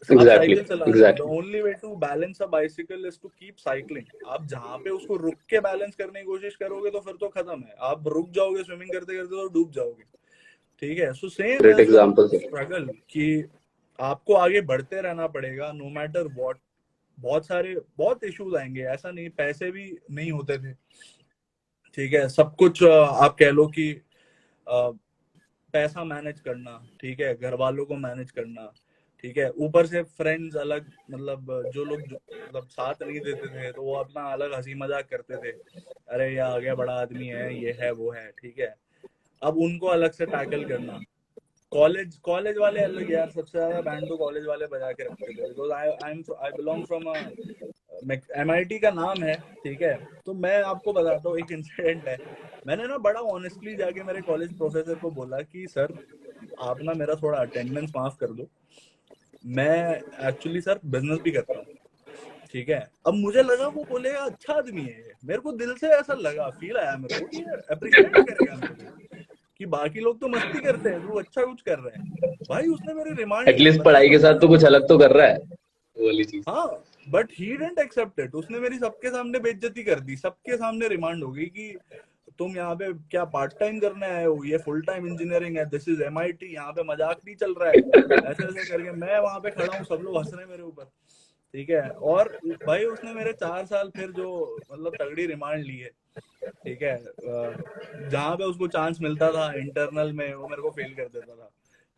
साइकिल चला रहे हो, the only way to balance a bicycle is to keep cycling. आप जहां पे उसको रुक के बैलेंस करने की कोशिश करोगे तो फिर तो खत्म है, आप रुक जाओगे स्विमिंग करते करते तो डूब जाओगे। ठीक है, सो सेम स्ट्रगल कि आपको आगे बढ़ते रहना पड़ेगा नो मैटर व्हाट। बहुत इश्यूज आएंगे, ऐसा नहीं पैसे भी नहीं होते थे। ठीक है, सब कुछ आप कह लो कि पैसा मैनेज करना, ठीक है, घर वालों को मैनेज करना, ठीक है, ऊपर से फ्रेंड्स अलग, मतलब जो लोग मतलब साथ नहीं देते थे तो वो अपना अलग हंसी मजाक करते थे, अरे ये आ गया बड़ा आदमी है, ये है वो है। ठीक है, अब उनको अलग से टैकल करना। कॉलेज वाले अलग यार, सबसे ज्यादा बैंड तो कॉलेज वाले बजा के रखते थे, because I belong from MIT का नाम है। ठीक है, तो मैं आपको बताता हूँ एक इंसिडेंट है। मैंने ना बड़ा ऑनेस्टली जाके मेरे कॉलेज प्रोफेसर को बोला कि सर आप ना मेरा थोड़ा अटेंडेंस माफ कर दो, मैं एक्चुअली सर बिजनेस भी करता हूँ। ठीक है, अब मुझे लगा वो बोलेगा अच्छा आदमी है, मेरे को दिल से ऐसा लगा, फील आया मेरे को कि अप्रिशिएट करेगा मेरे को कि बाकी लोग तो मस्ती करते हैं, तू अच्छा कुछ कर रहा है। भाई उसने मेरे रिमांड एटलीस्ट पढ़ाई के साथ तो कुछ अलग तो कर रहा है, वो वाली चीज। हाँ, but he didn't accept it. उसने मेरी सबके सामने बेइज्जती कर दी, सबके सामने रिमांड हो गई कि तुम यहाँ पे क्या पार्ट टाइम करने आए हो, ये फुल टाइम इंजीनियरिंग है, दिस इज MIT, यहाँ पे मजाक नहीं चल रहा है, ऐसे ऐसे करके मैं वहां पे खड़ा हूँ, सब लोग हंस रहे हैं मेरे ऊपर, ठीक है। और भाई उसने मेरे 4 साल फिर जो मतलब तगड़ी रिमांड ली है, ठीक है, जहाँ पे उसको चांस मिलता था इंटरनल में वो मेरे को फेल कर देता था,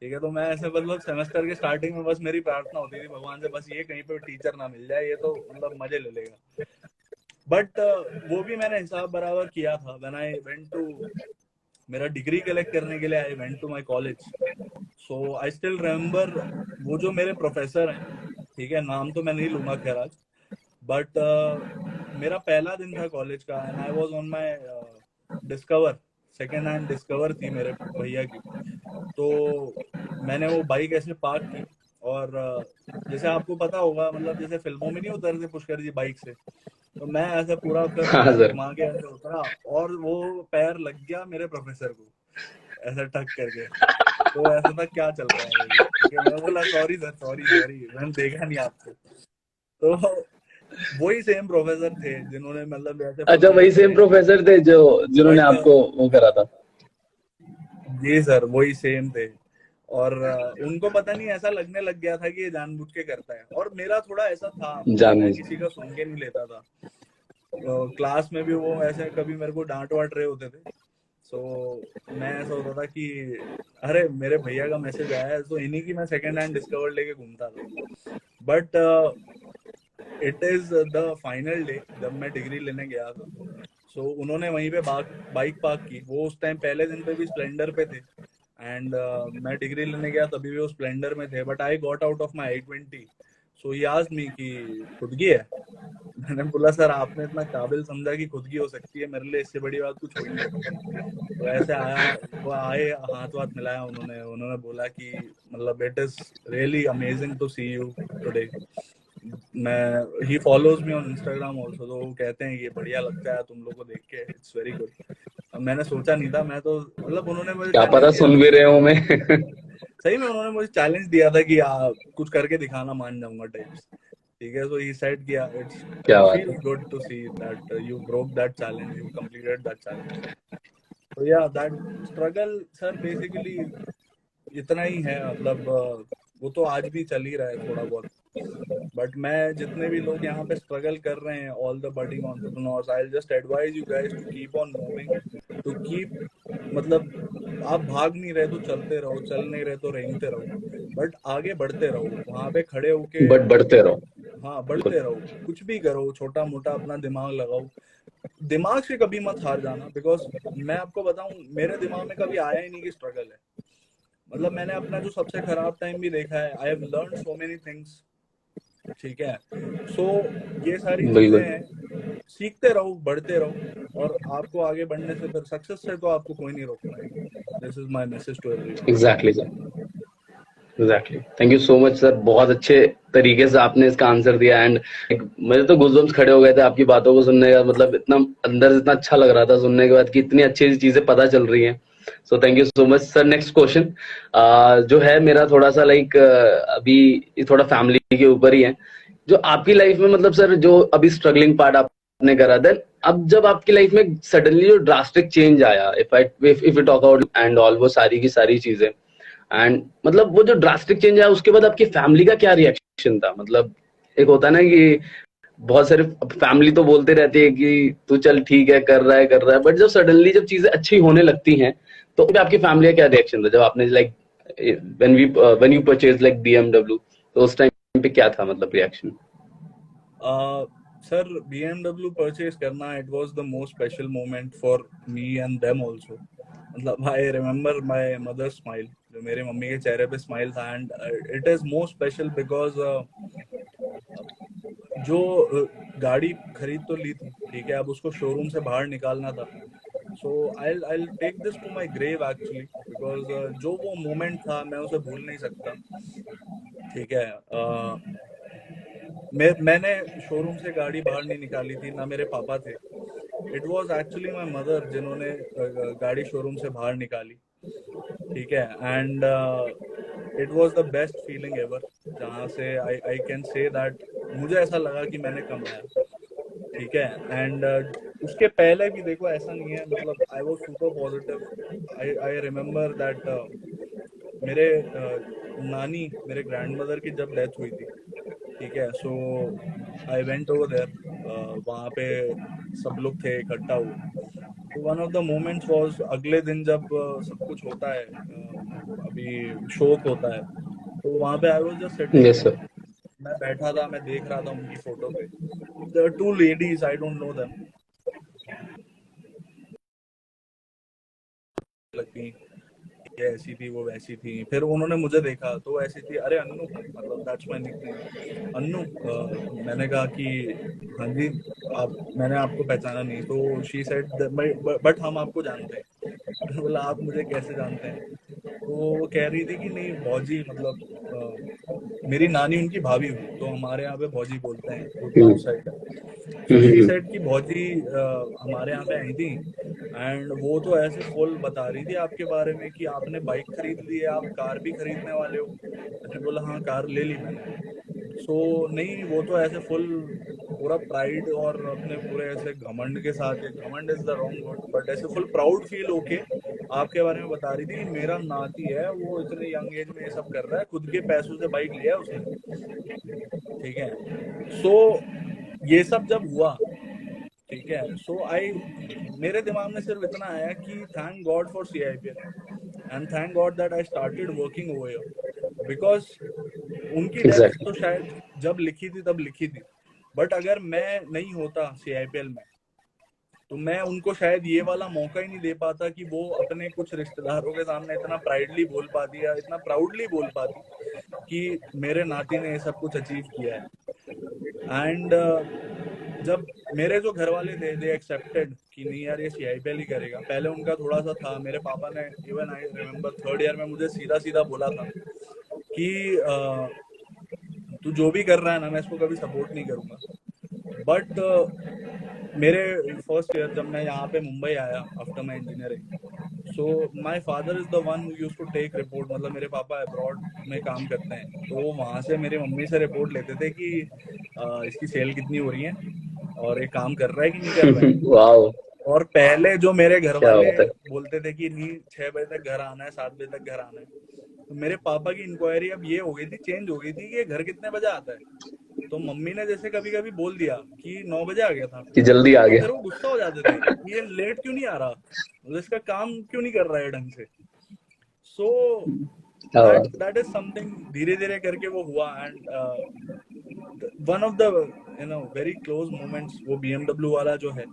ठीक है। तो मैं ऐसे मतलब सेमेस्टर के स्टार्टिंग में बस मेरी प्रार्थना होती थी भगवान से, बस ये कहीं पे टीचर ना मिल जाए, ये तो मतलब मजे ले लेगा। बट वो भी मैंने हिसाब बराबर किया था। व्हेन आई वेंट टू मेरा डिग्री कलेक्ट करने के लिए I went to my college, so I still remember वो जो मेरे प्रोफेसर हैं, ठीक है, नाम तो मैं नहीं लूंगा खैर आज, बट मेरा पहला दिन था कॉलेज का and I was on my discover, second hand discover थी मेरे भैया की। तो मैंने वो बाइक ऐसे पार्क की और जैसे आपको पता होगा मतलब जैसे फिल्मों में नहीं उतरते पुष्कर जी बाइक से, तो मैं ऐसे पूरा उसका हाँ पैर सर। घुमा के ऐसे उतरा और वो पैर लग गया मेरे प्रोफेसर को ऐसा टक करके। तो ऐसा था क्या चल रहा है भाई, ठीक है। मैं बोला सॉरी सर, सॉरी सॉरी, मैंने देखा नहीं आपको। तो वही सेम प्रोफेसर थे जिन्होंने मतलब ऐसे अच्छा, फर्स्ट वही ईयर सेम में, प्रोफेसर थे जो जिन्होंने बट आपको वो करा था? जी सर वही सेम थे। और उनको पता नहीं ऐसा लगने लग गया था कि ये जानबूझ के करता है। और मेरा थोड़ा ऐसा था मतलब मैं जानबूझ किसी का सुन के नहीं लेता था। क्लास में भी वो ऐसे कभी मेरे को डांट वाट रहे होते थे, सो मैं ऐसा होता था कि अरे मेरे भैया का मैसेज आया है, तो इन्हीं की मैं सेकंड हैंड डिस्कवर लेके घूमता था। But it is the final day जब मैं डिग्री लेने गया था, सो उन्होंने वहीं पे बाइक पार्क की। वो उस टाइम पहले दिन पे भी स्प्लेंडर पे थे एंड मैं डिग्री लेने गया तभी भी वो स्प्लेंडर में थे, but I got out of my I-20। So he asked me कि खुद की है। मैंने बोला सर आपने इतना काबिल समझा कि खुद की हो सकती है, मेरे लिए इससे बड़ी बात कुछ हो ही नहीं सकती। तो ऐसे आया, वो आए, हाथ वाथ मिलाया उन्होंने बोला कि मतलब it is really amazing to see you today. मैं he follows me on Instagram also, तो वो कहते हैं ये बढ़िया लगता है तुम लोग को देख के, इट्स वेरी गुड। अब मैंने सोचा नहीं था, मैं तो मतलब उन्होंने मुझे क्या चैलेंज पता दिया सुन था भी रहे कि हूँ मैं। सही में उन्होंने मुझे चैलेंज दिया था कि कुछ करके दिखाना, मान जाऊंगा टाइप्स, ठीक है। सो ही सेड किया इट्स क्या इट बात फील्स है। Good to see that you broke that challenge, you completed that challenge. तो या दैट स्ट्रगल सर बेसिकली इतना ही है, मतलब वो तो आज भी चल ही रहा है थोड़ा बहुत। बट मैं जितने भी लोग यहाँ पे स्ट्रगल कर रहे हैं, all the budding entrepreneurs, I will just advise you guys to keep on moving, to keep मतलब आप भाग नहीं रहे तो चलते रहो, चल नहीं रहे तो रेंगते रहो, बट आगे बढ़ते रहो, वहां पे खड़े होके बट बढ़ते रहो। हाँ बिल्कुल। बढ़ते रहो, कुछ भी करो, छोटा मोटा अपना दिमाग लगाओ, दिमाग से कभी मत हार जाना। बिकॉज मैं आपको बताऊं मेरे दिमाग में कभी आया ही नहीं कि स्ट्रगल है। मतलब मैंने अपना जो सबसे खराब टाइम भी देखा है, I have learn so many things, ठीक है। सो ये सारी चीजें बिल्कुल। हैं, सीखते रहो, बढ़ते रहो, और आपको आगे बढ़ने से फिर सक्सेस से तो आपको कोई नहीं रोक पाएगा। This is my message to everyone. Exactly sir, exactly. Thank you so much sir, बहुत अच्छे तरीके से आपने इसका आंसर दिया। एंड मेरे तो गूज़बम्प्स खड़े हो गए थे आपकी बातों को सुनने का, मतलब इतना अंदर से इतना अच्छा लग रहा था सुनने के बाद कि इतनी अच्छी चीजें पता चल रही हैं। सो thank you so much sir. Next question जो है मेरा थोड़ा सा लाइक अभी थोड़ा फैमिली के ऊपर ही है। जो आपकी लाइफ में मतलब सर जो अभी स्ट्रगलिंग पार्ट आपने करा, देन अब जब आपकी लाइफ में सडनली जो ड्रास्टिक चेंज आया, if you talk about and all, वो सारी की सारी चीजें, एंड मतलब वो जो ड्रास्टिक चेंज आया उसके बाद आपकी फैमिली का क्या रिएक्शन था? मतलब एक होता है ना कि बहुत सारे फैमिली तो बोलते रहती है कि तू चल ठीक है, कर रहा है, बट जब सडनली जब चीजें अच्छी होने लगती हैं तो आपकी फैमिली का क्या रिएक्शन था जब आपने like when you purchase like BMW, तो उस टाइम पे क्या था मतलब रिएक्शन? सर BMW परचेज करना, it was the most special moment for me and them also. मतलब I remember my mother smile, जो मेरे मम्मी के चेहरे पे स्माइल था, and it is most special because जो गाड़ी खरीद तो ली थी, ठीक है, अब उसको शोरूम से बाहर निकालना था। So I take this to my grave actually, because जो वो मोमेंट था मैं उसे भूल नहीं सकता, ठीक है। मैंने शोरूम से गाड़ी बाहर नहीं निकाली थी, ना मेरे पापा थे। It was actually my mother जिन्होंने गाड़ी शोरूम से बाहर निकाली, ठीक है। And it was the best feeling ever, जहाँ से आई कैन से दैट मुझे ऐसा लगा कि मैंने कमाया, ठीक है। एंड उसके पहले भी देखो ऐसा नहीं है, मतलब I was super positive. I remember that मेरे नानी, मेरे ग्रैंड मदर की जब डेथ हुई थी, ठीक है, so I went over there, वहाँ पे सब लोग थे इकट्ठा हुए। तो one of the moments was अगले दिन जब सब कुछ होता है, अभी शोक होता है, तो वहाँ पे I was just sitting, yes sir. मैं बैठा था, मैं देख रहा था उनकी फोटो पे, there two ladies, I don't know them, लगी, ये ऐसी थी, वो वैसी थी। फिर उन्होंने मुझे देखा तो वो ऐसी थी, अरे अन्नू, मतलब दैट्स माय निकनेम, अन्नू। मैंने कहा कि हाँ जी, मैंने आपको पहचाना नहीं। तो शी सेड बट हम आपको जानते हैं। मैंने बोला आप मुझे कैसे जानते हैं? तो वो कह रही थी कि नहीं भौजी, मतलब मेरी नानी उनकी भाभी हुई, तो हमारे यहाँ पे भौजी बोलते हैं, वो गाँव साइड है। सो शी सेड कि भौजी हमारे यहाँ पे आई थी, एंड वो तो ऐसे फुल बता रही थी आपके बारे में कि आपने बाइक खरीद ली है, आप कार भी खरीदने वाले हो। मैंने बोला हाँ, कार ले ली मैंने। सो नहीं, वो तो ऐसे फुल पूरा प्राइड और अपने पूरे ऐसे घमंड के साथ, घमंड is the wrong word, but ऐसे फुल प्राउड फील होके आपके बारे में बता रही थी कि मेरा नाती है, वो इतने यंग एज में ये सब कर रहा है, खुद के पैसों से बाइक लिया है उसने, ठीक है। सो ये सब जब हुआ, ठीक है, सो मेरे दिमाग में सिर्फ इतना आया कि thank God for CIPL and thank God that I started working over here, because उनकी डेथ एग्जैक्टली। तो शायद जब लिखी थी तब लिखी थी, बट अगर मैं नहीं होता CIPL में, तो मैं उनको शायद ये वाला मौका ही नहीं दे पाता कि वो अपने कुछ रिश्तेदारों के सामने इतना प्राइडली बोल पाती या इतना प्राउडली बोल पाती कि मेरे नाती ने ये सब कुछ अचीव किया है। एंड जब मेरे जो घर वाले थे, दे एक्सेप्टेड कि नहीं यार ये CIPL ही करेगा। पहले उनका थोड़ा सा था, मेरे पापा ने, even I remember third year में मुझे सीधा सीधा बोला था कि तू जो भी कर रहा है ना, मैं इसको कभी सपोर्ट नहीं करूंगा। बट मेरे फर्स्ट ईयर जब मैं यहाँ पे मुंबई आया after my engineering, so my father is the one who used to take report, मतलब मेरे पापा अब्रॉड में काम करते हैं, तो वहां से मेरी मम्मी से रिपोर्ट लेते थे कि इसकी सेल कितनी हो रही है और ये काम कर रहा है कि नहीं कर रहा है। वाओ, और पहले जो मेरे घर क्या वाले बात है। बोलते थे कि नहीं 6 बजे तक घर आना है, 7 बजे तक घर आना है, तो मेरे पापा की इंक्वायरी अब ये हो गई थी, चेंज हो गई थी कि ये घर कितने बजे आता है। तो मम्मी ने जैसे कभी कभी बोल दिया कि 9 बजे आ गया था, कि जल्दी आ तो गया। फिर वो गुस्सा हो जाते थे कि ये लेट क्यों नहीं आ रहा, मतलब इसका काम क्यों नहीं कर रहा है ढंग से। सो क्या दैट बात है। दैट इज समथिंग, धीरे धीरे करके वो हुआ। And one of the very close moments वो BMW वाला जो है,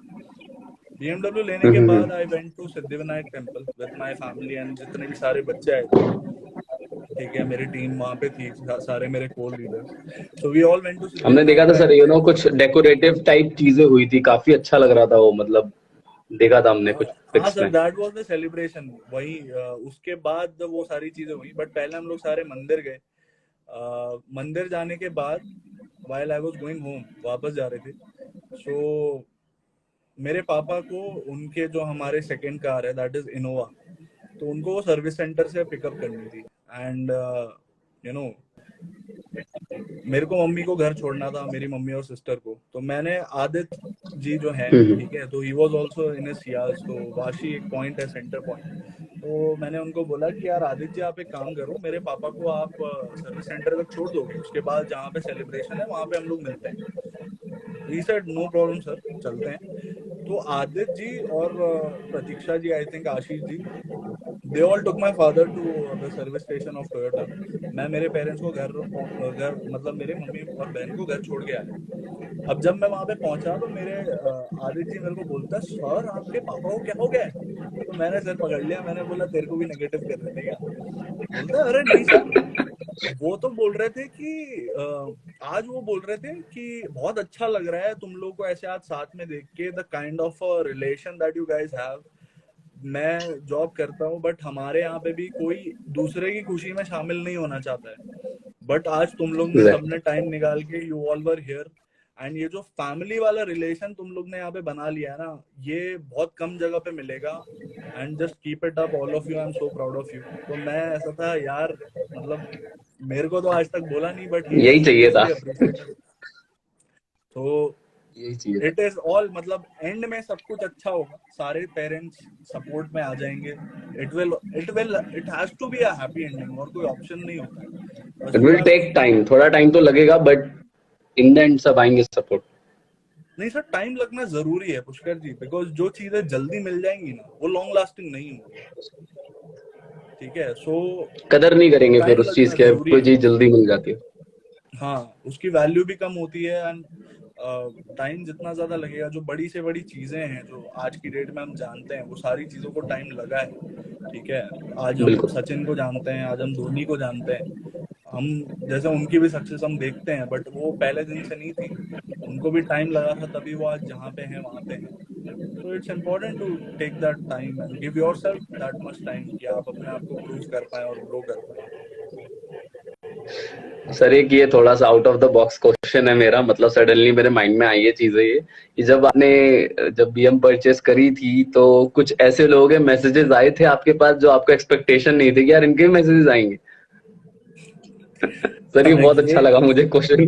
BMW लेने के बाद I went to Siddhivinayak temple with my family, and जितने भी सारे बच्चे आए थे, ठीक है, मेरी टीम वहां पे थी, सारे मेरे core leaders, so we all went to हमने देखा सिद्धिविनायक था सर, एंड कुछ डेकोरेटिव टाइप चीजें हुई थी, काफी अच्छा लग रहा था वो, मतलब देखा था हमने कुछ हाँ पिक्स सर, में। That was the celebration. वही उसके बाद वो सारी चीजें हुई, बट पहले हम लोग सारे मंदिर गए। मंदिर जाने के बाद while I was going home, वापस जा रहे थे, सो मेरे पापा को उनके जो हमारे सेकंड कार है दैट इज इनोवा, तो उनको वो सर्विस सेंटर से पिकअप करनी थी। एंड यू नो मेरे को मम्मी को घर छोड़ना था, मेरी मम्मी और सिस्टर को, तो मैंने आदित्य जी जो है, ठीक है, तो he was also in Ciaz, तो वाशी एक पॉइंट है, सेंटर पॉइंट। तो मैंने उनको बोला कि यार आदित्य जी, आप एक काम करो, मेरे पापा को आप सर्विस सेंटर तक छोड़ दोगे, उसके बाद जहाँ पे सेलिब्रेशन है वहां पे हम लोग मिलते हैं। He said no problem sir, चलते हैं। तो आदित्य जी और Pratiksha ji, I think Ashish ji, they all took my father to the service station of Toyota. मैं मेरे पेरेंट्स को घर मतलब मेरे मम्मी और बहन को घर छोड़ के आया। अब जब मैं वहां पे पहुंचा तो मेरे आदित्य जी मेरे को बोलता है, सर आपके पापा को क्या हो गया है? तो मैंने सर पकड़ लिया, मैंने बोला तेरे को भी नेगेटिव कर रहे थे क्या? बोलता है अरे नहीं सर, वो तो बोल रहे थे कि आज वो बोल रहे थे कि बहुत अच्छा लग रहा है तुम लोग को ऐसे आज साथ में देख के, the kind of relation that you guys have. मैं जॉब करता हूँ, बट हमारे यहाँ पे भी कोई दूसरे की खुशी में शामिल नहीं होना चाहता है, बट आज तुम लोग ने एग्जैक्टली। सबने टाइम निकाल के you all were here. And ये जो फैमिली वाला रिलेशन तुम लोग ने यहाँ पे बना लिया है ना, ये बहुत कम जगह पे मिलेगा। And just keep it up all of you, I am so proud of you. तो मैं ऐसा था यार, मतलब मेरे को तो आज तक बोला नहीं, बट ही यही इज चाहिए था। Hugely appreciated. तो यही चाहिए था। इट इज ऑल, मतलब एंड में सब कुछ अच्छा होगा, सारे पेरेंट्स सपोर्ट में आ जाएंगे, it has to be a happy ending, और कोई ऑप्शन नहीं होता है, बस it you will have take to. Time, थोड़ा टाइम तो लगेगा, बट इन द एंड सब आएंगे सपोर्ट। नहीं सर, टाइम लगना जरूरी है पुष्कर जी, बिकॉज जो चीजें जल्दी मिल जाएंगी ना वो लॉन्ग लास्टिंग नहीं होगी, ठीक है। सो कदर नहीं करेंगे फिर टाइम उस चीज लगना के, जरूरी कोई है, चीज जल्दी मिल जाती है। हाँ उसकी वैल्यू भी कम होती है। एंड टाइम जितना ज्यादा लगेगा, जो बड़ी से बड़ी चीजें हैं जो आज की डेट में हम जानते हैं, वो सारी चीजों को टाइम लगा है, ठीक है। आज हम बिल्कुल। सचिन को जानते हैं, आज हम धोनी को जानते हैं, हम जैसे उनकी भी सक्सेस हम देखते हैं, बट वो पहले दिन से नहीं थी, उनको भी टाइम लगा था, तभी वो आज जहाँ पे हैं वहां पे हैं। So it's important to take that time and give yourself that much time कि आप अपने आप को प्रूव कर पाए और ग्रो कर पाए। सर एक ये थोड़ा सा out of the box question है मेरा, मतलब सडनली मेरे माइंड में आई ये चीजें, ये कि जब बीएम परचेस करी थी तो कुछ ऐसे लोगों के मैसेजेस आए थे आपके पास जो आपको एक्सपेक्टेशन नहीं थे कि यार इनके मैसेजेस आएंगे। सर ये बहुत अच्छा ये लगा मुझे क्वेश्चन।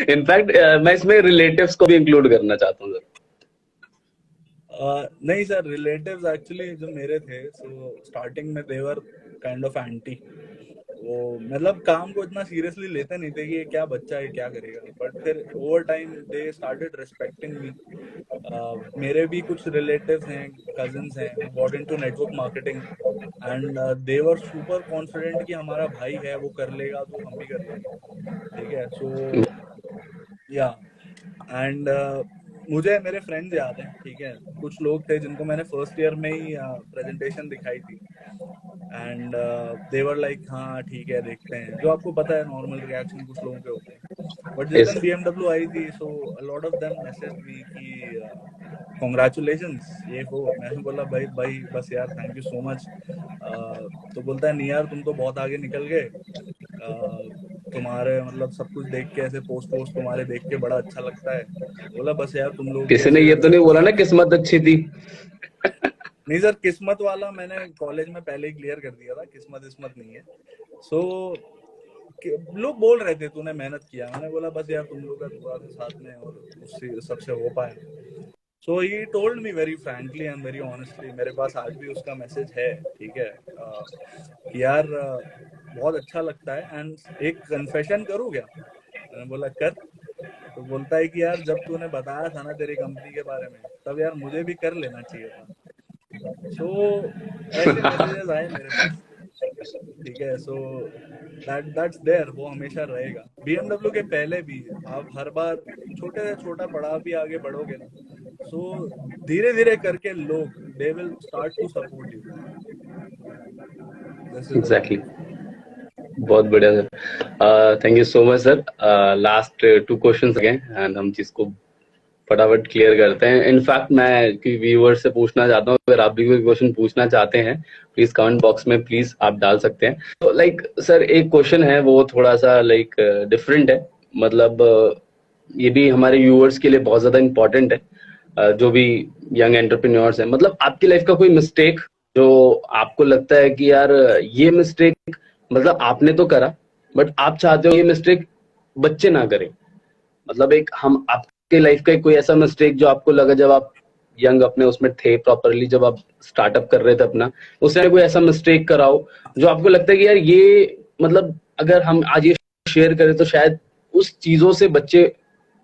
इनफैक्ट मैं इसमें रिलेटिव्स को भी इंक्लूड करना चाहता हूँ सर। नहीं सर, रिलेटिव्स एक्चुअली जो मेरे थे, सो स्टार्टिंग में देवर काइंड ऑफ एंटी, वो मतलब काम को इतना सीरियसली लेते नहीं थे कि ये क्या बच्चा है क्या करेगा, बट फिर over time they started respecting me. मेरे भी कुछ रिलेटिव्स हैं, कजिन्स हैं, who got into network marketing, and they were super confident कि हमारा भाई है वो कर लेगा तो हम भी कर लेंगे, ठीक है। सो या एंड मुझे मेरे फ्रेंड्स याद हैं, ठीक है, कुछ लोग थे जिनको मैंने फर्स्ट ईयर में ही प्रेजेंटेशन दिखाई थी, एंड देवर लाइक हाँ ठीक है देखते हैं, जो आपको पता है नॉर्मल रिएक्शन कुछ लोगों के होते हैं। बट जिस यस दिन BMW आई थी, so a lot of them message me कि कॉन्ग्रेचुलेशंस ये वो। मैंने बोला भाई भाई बस यार थैंक यू सो मच। तो बोलता है नहीं यार तुम तो बहुत आगे निकल गए, तुम्हारे मतलब सब कुछ देख के, ऐसे पोस्ट वोस्ट तुम्हारे देख के बड़ा अच्छा लगता है। बोला बस यार तुम लोग भी किसी ने ऐसे ये तो नहीं बोला ना मतलब किस्मत अच्छी थी। नहीं सर, किस्मत वाला मैंने कॉलेज में पहले ही क्लियर कर दिया था, किस्मत इस्मत नहीं है। सो लोग बोल रहे थे तूने मेहनत किया, मैंने बोला बस यार तुम लोग का दुआ था साथ में और उससे सबसे हो पाया। So he told me very frankly and very honestly, मेरे पास आज भी उसका मैसेज है, ठीक है, कि यार बहुत अच्छा लगता है। एंड एक कन्फेशन करूँ क्या? मैंने बोला कर। तो बोलता है कि यार जब तूने बताया था ना तेरी कंपनी के बारे में, तब यार मुझे भी कर लेना चाहिए था। सो ऐसे मैसेजेस आए मेरे पास, ठीक है। सो दैट्स देयर, वो हमेशा रहेगा। BMW के पहले भी आप हर बार छोटे से छोटा पड़ाव भी आगे बढ़ोगे ना, सो धीरे धीरे करके लोग they will start to support you. This is the exactly. Thing. बहुत बढ़िया सर, thank you so much sir. Last 2 questions again and हम जिसको फटाफट क्लियर करते हैं। इनफैक्ट मैं व्यूअर से पूछना चाहता हूँ, अगर आप भी कोई क्वेश्चन पूछना चाहते हैं प्लीज कमेंट बॉक्स में प्लीज आप डाल सकते हैं। तो लाइक सर एक क्वेश्चन है वो थोड़ा सा लाइक डिफरेंट है, मतलब ये भी हमारे व्यूअर्स के लिए बहुत ज्यादा इंपॉर्टेंट है, जो भी यंग एंटरप्रेन्योर्स हैं। मतलब आपकी लाइफ का कोई मिस्टेक जो आपको लगता है कि यार ये मिस्टेक मतलब आपने तो करा बट आप चाहते हो ये मिस्टेक बच्चे ना करें, मतलब एक हम आपके लाइफ का कोई ऐसा मिस्टेक जो आपको लगा जब आप यंग अपने उसमें थे प्रॉपरली, जब आप स्टार्टअप कर रहे थे अपना, उसने कोई ऐसा मिस्टेक करा हो जो आपको लगता है कि यार ये मतलब अगर हम आज ये शेयर करें तो शायद उस चीजों से बच्चे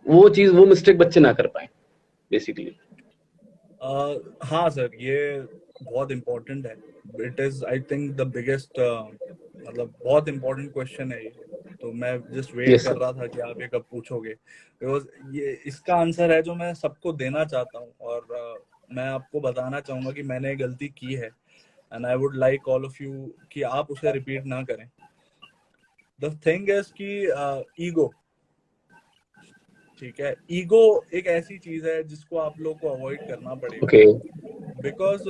वो मिस्टेक बच्चे ना कर पाए बेसिकली। हाँ सर, ये बहुत इम्पोर्टेंट है। It is I think the biggest, मतलब बहुत इम्पोर्टेंट क्वेश्चन है ये। तो मैं जस्ट वेट यस कर सर। रहा था कि आप ये कब पूछोगे, बिकॉज ये इसका आंसर है जो मैं सबको देना चाहता हूँ। और मैं आपको बताना चाहूंगा कि मैंने गलती की है, and I would like all of you कि आप उसे रिपीट ना करें। द थिंग इज कि ईगो, ठीक है, ईगो एक ऐसी चीज है जिसको आप लोग को अवॉइड करना पड़ेगा। ओके। बिकॉज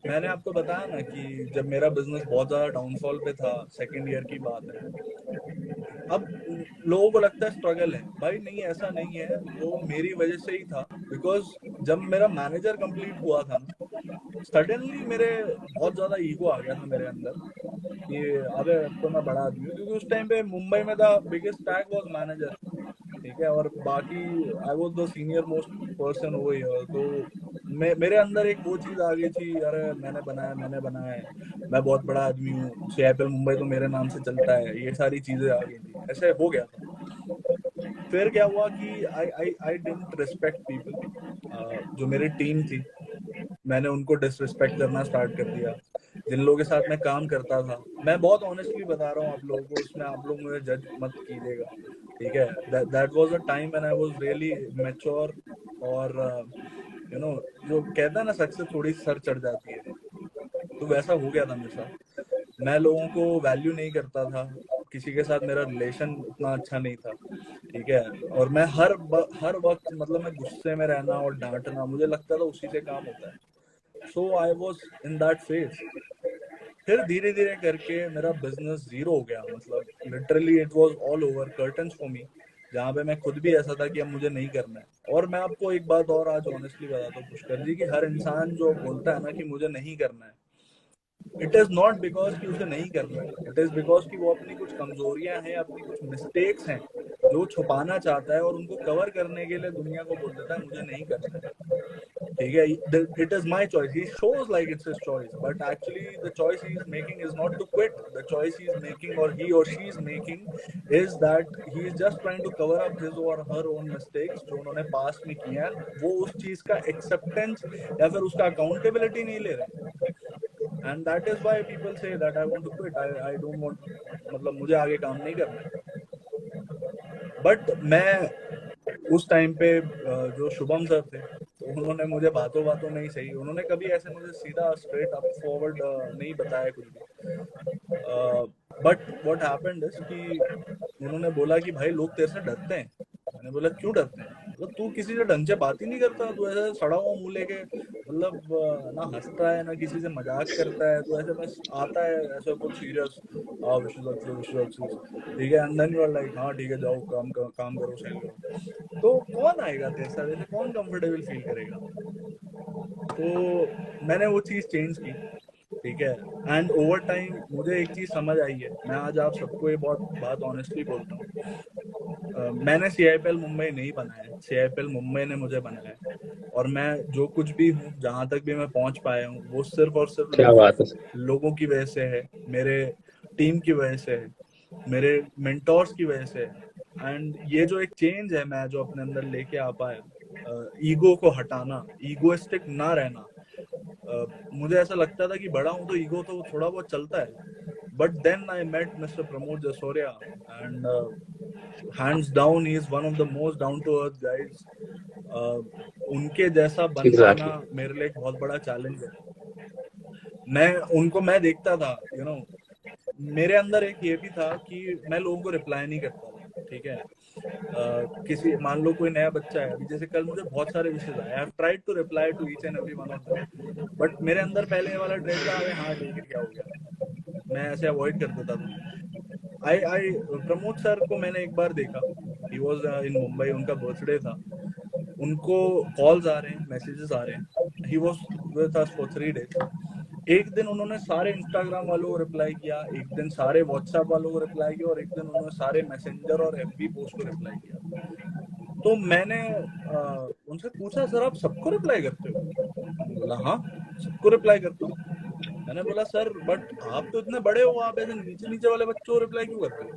मैंने आपको बताया ना कि जब मेरा बिजनेस बहुत ज्यादा डाउनफॉल पे था, सेकेंड ईयर की बात है। अब लोगों को लगता है स्ट्रगल है, भाई नहीं ऐसा नहीं है, वो मेरी वजह से ही था। बिकॉज जब मेरा मैनेजर कंप्लीट हुआ था ना, सडनली मेरे बहुत ज्यादा ईगो आ गया था मेरे अंदर कि अबे अब तो मैं बड़ा आदमी हूँ, क्योंकि उस टाइम पे मुंबई में the biggest tag was manager, ठीक है, और बाकी I was the senior most person over here, तो मेरे अंदर एक वो चीज आ गई थी, अरे मैंने बनाया है, मैं बहुत बड़ा आदमी हूँ, सीआईपीएल मुंबई तो मेरे नाम से चलता है, ये सारी चीजें आ गई थी, ऐसे हो गया था। फिर क्या हुआ कि आई डिडंट रिस्पेक्ट पीपल, जो मेरी टीम थी मैंने उनको डिसरिस्पेक्ट करना स्टार्ट कर दिया। जिन लोगों के साथ मैं काम करता था, मैं बहुत ऑनेस्टली बता रहा हूँ आप लोगों को, उसमें आप लोग मुझे जज मत कीजिएगा, ठीक है। That was a time when I was really mature, और यू नो जो कहता है ना सक्सेस थोड़ी सर चढ़ जाती है, तो वैसा हो गया था मेरे साथ। मैं लोगों को वैल्यू नहीं करता था, किसी के साथ मेरा रिलेशन उतना अच्छा नहीं था, ठीक है। और मैं हर वक्त मतलब मैं गुस्से में रहना और डांटना, मुझे लगता था उसी से काम होता है। So I was in that phase. फिर धीरे धीरे करके मेरा बिजनेस जीरो हो गया, मतलब literally it was all over curtains for me, जहाँ पे मैं खुद भी ऐसा था कि अब मुझे नहीं करना है। और मैं आपको एक बात और आज ऑनेस्टली बताता हूँ पुष्कर जी, कि हर इंसान जो बोलता है ना कि मुझे नहीं करना है, इट इज नॉट बिकॉज कि उसे नहीं करना है, इट इज बिकॉज कि वो अपनी कुछ कमजोरियां हैं, अपनी कुछ मिस्टेक्स हैं जो छुपाना चाहता है, और उनको कवर करने के लिए दुनिया को बोल देता है मुझे नहीं करना है, ठीक है। It is my choice, he shows like it's his choice, but actually the choice he is making is not to quit, the choice he is making or he or she is making is that he is just trying to cover up his or her own mistakes जो उन्होंने past में किया है। वो उस चीज का acceptance या फिर उसका अकाउंटेबिलिटी नहीं ले रहे, and that is why people से that I want to quit, I don't want, मतलब मुझे आगे काम नहीं करना है। बट मैं उस टाइम पे जो शुभम सर थे, तो उन्होंने मुझे बातों बातों में ही सही, उन्होंने कभी ऐसे मुझे सीधा स्ट्रेट अप फॉरवर्ड नहीं बताया कुछ भी, बट व्हाट हैपेंड इज कि उन्होंने बोला कि भाई लोग तेरे से डरते हैं। मैंने बोला क्यों डरते हैं, मतलब तू किसी से ढंग से बात ही नहीं करता, तू ऐसे सड़ा हुआ मुंह लेके, मतलब ना हंसता है ना किसी से मजाक करता है, तो ऐसे बस आता है ऐसे बहुत सीरियस, हाँ विश्व, ठीक है, and then you are like हाँ ठीक है जाओ काम करो सेल करो, तो कौन आएगा तेरे साथ, ऐसे कौन कंफर्टेबल फील करेगा। तो मैंने वो चीज चेंज की, ठीक है। एंड ओवर टाइम मुझे एक चीज समझ आई है, मैं आज आप सबको ये बहुत बात ऑनेस्टली बोलता हूँ, मैंने सीआईपीएल मुंबई नहीं बनाया, सीआईपीएल मुंबई ने मुझे बनाया है, और मैं जो कुछ भी हूँ, जहां तक भी मैं पहुंच पाया हूँ, वो सिर्फ और सिर्फ क्या बात है लोगों की वजह से है, मेरे टीम की वजह से है, मेरे मेंटोर्स की वजह से है। एंड ये जो एक चेंज है मैं जो अपने अंदर लेके आ पाया, ईगो को हटाना, ईगोइस्टिक ना रहना, मुझे ऐसा लगता था कि बड़ा हूं तो ईगो तो थोड़ा बहुत चलता है, but then I met mister Pramod Jasoria, and hands down he is one of the most down to earth guys, उनके जैसा बन पाना एग्जैक्टली मेरे लिए एक बहुत बड़ा चैलेंज है। मैं देखता था, यू नो, मेरे अंदर एक ये भी था कि मैं लोगों को रिप्लाई नहीं करता था, ठीक है। किसी मान लो कोई नया बच्चा है, अभी जैसे कल मुझे बहुत सारे विशेष आए, I have tried to reply to each and every one of them, but मेरे अंदर पहले वाला ट्रेड था, अरे हाँ ठीक है क्या हो गया, मैं ऐसे अवॉइड कर देता था। आई प्रमोद सर को मैंने एक बार देखा, ही वाज इन मुंबई, उनका बर्थडे था, उनको कॉल्स आ रहे हैं, मैसेजेस आ रहे हैं, he was with us for 3 days। एक दिन उन्होंने सारे इंस्टाग्राम वालों को रिप्लाई किया, एक दिन सारे व्हाट्सएप वालों को रिप्लाई किया, और एक दिन उन्होंने सारे मैसेंजर और एफबी पोस्ट को रिप्लाई किया। तो मैंने उनसे पूछा सर आप सबको रिप्लाई करते हो, मैंने बोला हाँ सबको रिप्लाई करता हूँ। मैंने बोला सर बट आप तो इतने बड़े हो, आप ऐसे नीचे नीचे वाले बच्चों को रिप्लाई क्यों करते हो।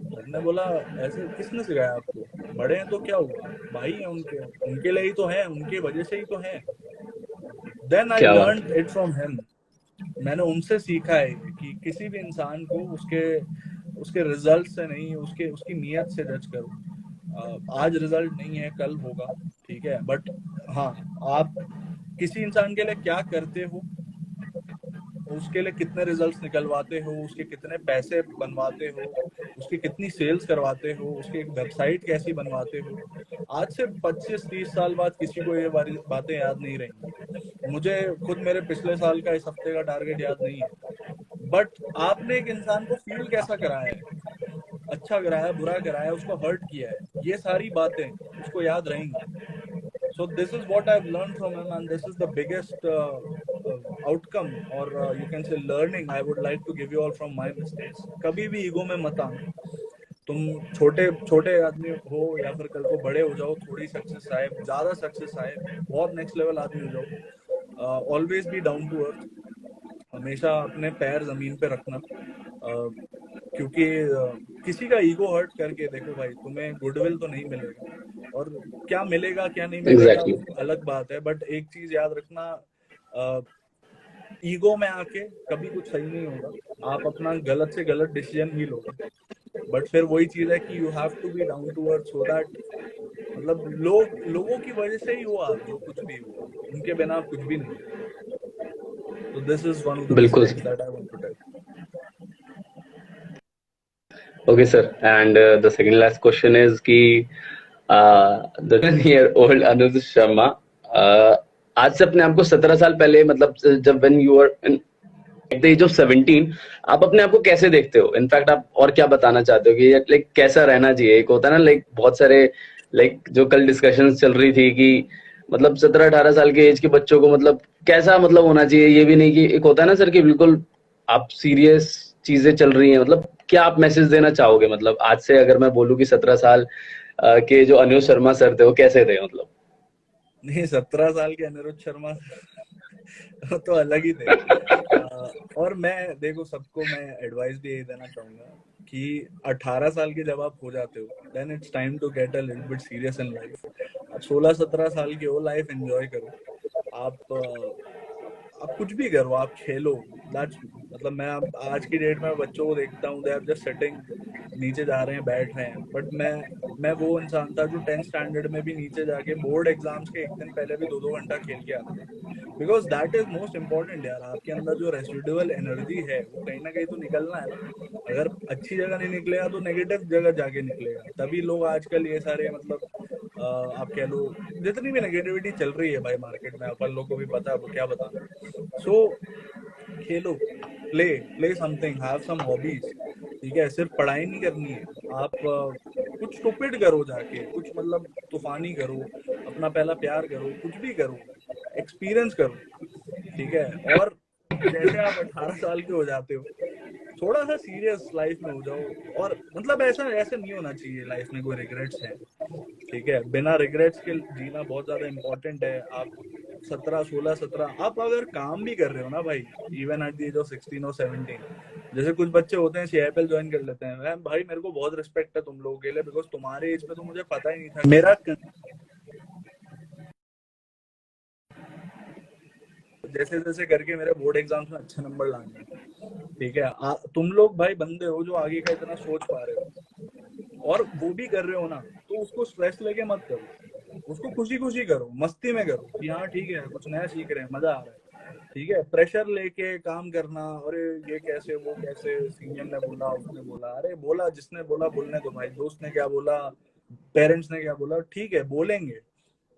सर ने बोला ऐसे किसने सिखाया आपको, बड़े हैं तो क्या हुआ, भाई हैं उनके लिए ही तो हैं, उनकी वजह से ही तो हैं। देन आई क्या बात लर्न इट फ्रॉम हिम, मैंने उनसे सीखा है कि किसी भी इंसान को उसके रिजल्ट से नहीं, उसकी नीयत से जज करो। आज रिजल्ट नहीं है कल होगा, ठीक है, बट हाँ आप किसी इंसान के लिए क्या करते हो, उसके लिए कितने रिजल्ट्स निकलवाते हो, उसके कितने पैसे बनवाते हो, उसकी कितनी सेल्स करवाते हो, उसकी एक वेबसाइट कैसी बनवाते हो, आज से 25-30 साल बाद किसी को ये बातें याद नहीं रहेंगी। मुझे खुद मेरे पिछले साल का इस हफ्ते का टारगेट याद नहीं है, बट आपने एक इंसान को फील कैसा कराया है, अच्छा कराया, बुरा कराया, उसको हर्ट किया है, ये सारी बातें उसको याद रहेंगी। So this is what I've learned from him, and this is the biggest outcome, or you can say learning I would like to give you all from my mistakes. कभी भी ईगो में मत आना, तुम छोटे छोटे आदमी हो या फिर कल को बड़े हो जाओ, थोड़ी सक्सेस आए, ज्यादा सक्सेस आए, बहुत नेक्स्ट लेवल आदमी हो जाओ, always be down to earth, हमेशा अपने पैर जमीन पे रखना। क्योंकि किसी का ईगो हर्ट करके देखो भाई, तुम्हें गुडविल तो नहीं मिलेगा, और क्या मिलेगा क्या नहीं मिलेगा एग्जैक्टली। वो अलग बात है, बट एक चीज याद रखना, ईगो में आके कभी कुछ सही नहीं होगा, आप अपना गलत से गलत डिसीजन ही लोगे, बट फिर वही चीज है कि you have to be down to earth, so that मतलब लोगों की वजह से ही हो आप जो कुछ भी हो, उनके बिना आप कुछ भी नहीं हो। तो this is one of the बिल्कुल mistakes that I want to tell. Okay sir, and the second last question is कि द 10-year-old अनुज शर्मा आज से अपने आप को 17 साल पहले, मतलब जब when you are in at the age of 17, आप अपने आप को कैसे देखते हो? इनफैक्ट आप और क्या बताना चाहते हो कि लाइक कैसा रहना चाहिए? एक होता है ना, लाइक बहुत सारे, लाइक जो कल डिस्कशंस चल रही थी कि मतलब 17-18 साल के एज के बच्चों को मतलब कैसा मतलब होना चाहिए, ये भी नहीं कि एक होता है ना सर कि बिल्कुल आप सीरियस चीजें चल रही हैं, मतलब क्या आप मैसेज देना चाहोगे? मतलब आज से अगर मैं बोलूं कि 17 साल के जो अनुज शर्मा सर थे वो कैसे थे मतलब? नहीं, 17 साल के अनिरुद्ध शर्मा तो अलग ही थे। और मैं देखो, सबको मैं एडवाइस भी यही देना चाहूंगा कि 18 साल के जब आप हो जाते हो, then it's time to get a little bit serious in life. आप 16-17 साल के हो, लाइफ एंजॉय करो, आप कुछ भी करो, आप खेलो, दैट्स मतलब मैं आज की डेट में बच्चों को देखता हूँ, दे आर जस्ट सिटिंग, नीचे जा रहे हैं, बैठ रहे हैं, बट मैं वो इंसान था जो 10th स्टैंडर्ड में भी नीचे जाके बोर्ड एग्जाम्स के एक दिन पहले भी 2-2 घंटा खेल के आता था, because that is most important यार। आपके अंदर जो रेसिडुअल एनर्जी है वो कहीं ना कहीं तो निकलना है ना, अगर अच्छी जगह नहीं निकलेगा तो नेगेटिव जगह जाके निकलेगा, तभी लोग आजकल ये सारे मतलब आप कह लो जितनी भी नेगेटिविटी चल रही है भाई मार्केट में, अपन लोग को भी पता है वो क्या बताना। सो खेलो, play something, have some hobbies, ठीक है, सिर्फ पढ़ाई नहीं करनी है, आप कुछ स्टूपिड करो, जाके कुछ मतलब तूफानी करो, अपना पहला प्यार करो, कुछ भी करो, एक्सपीरियंस करो, ठीक है। और जैसे आप 18 साल के हो जाते हो, थोड़ा सा सीरियस लाइफ में हो जाओ, और मतलब ऐसा ऐसे नहीं होना चाहिए लाइफ में कोई रिग्रेट्स है, ठीक है, बिना रिग्रेट्स के जीना बहुत ज्यादा इम्पोर्टेंट है। आप 17 16 17 आप अगर काम भी कर रहे हो ना भाई, even at the age of 16 और 17, जैसे कुछ बच्चे होते हैं CIPL ज्वाइन कर लेते हैं, भाई मेरे को बहुत रिस्पेक्ट है तुम लोगों के लिए, बिकॉज तुम्हारे एज पे तो मुझे पता ही नहीं था, मेरा जैसे जैसे करके मेरे बोर्ड एग्जाम्स में अच्छे नंबर लाने हैं, ठीक है। तुम लोग भाई बंदे हो जो आगे का इतना सोच पा रहे हो, और वो भी कर रहे हो ना, तो उसको स्ट्रेस लेके मत करो, उसको खुशी खुशी करो, मस्ती में करो कि हाँ ठीक है, कुछ नया सीख रहे हैं, मजा आ रहा है, ठीक है। प्रेशर लेके काम करना, अरे ये कैसे वो कैसे, सीनियर ने बोला, उसने बोला, अरे बोला जिसने बोला बोलने दो भाई, दोस्त ने क्या बोला, पेरेंट्स ने क्या बोला, ठीक है बोलेंगे,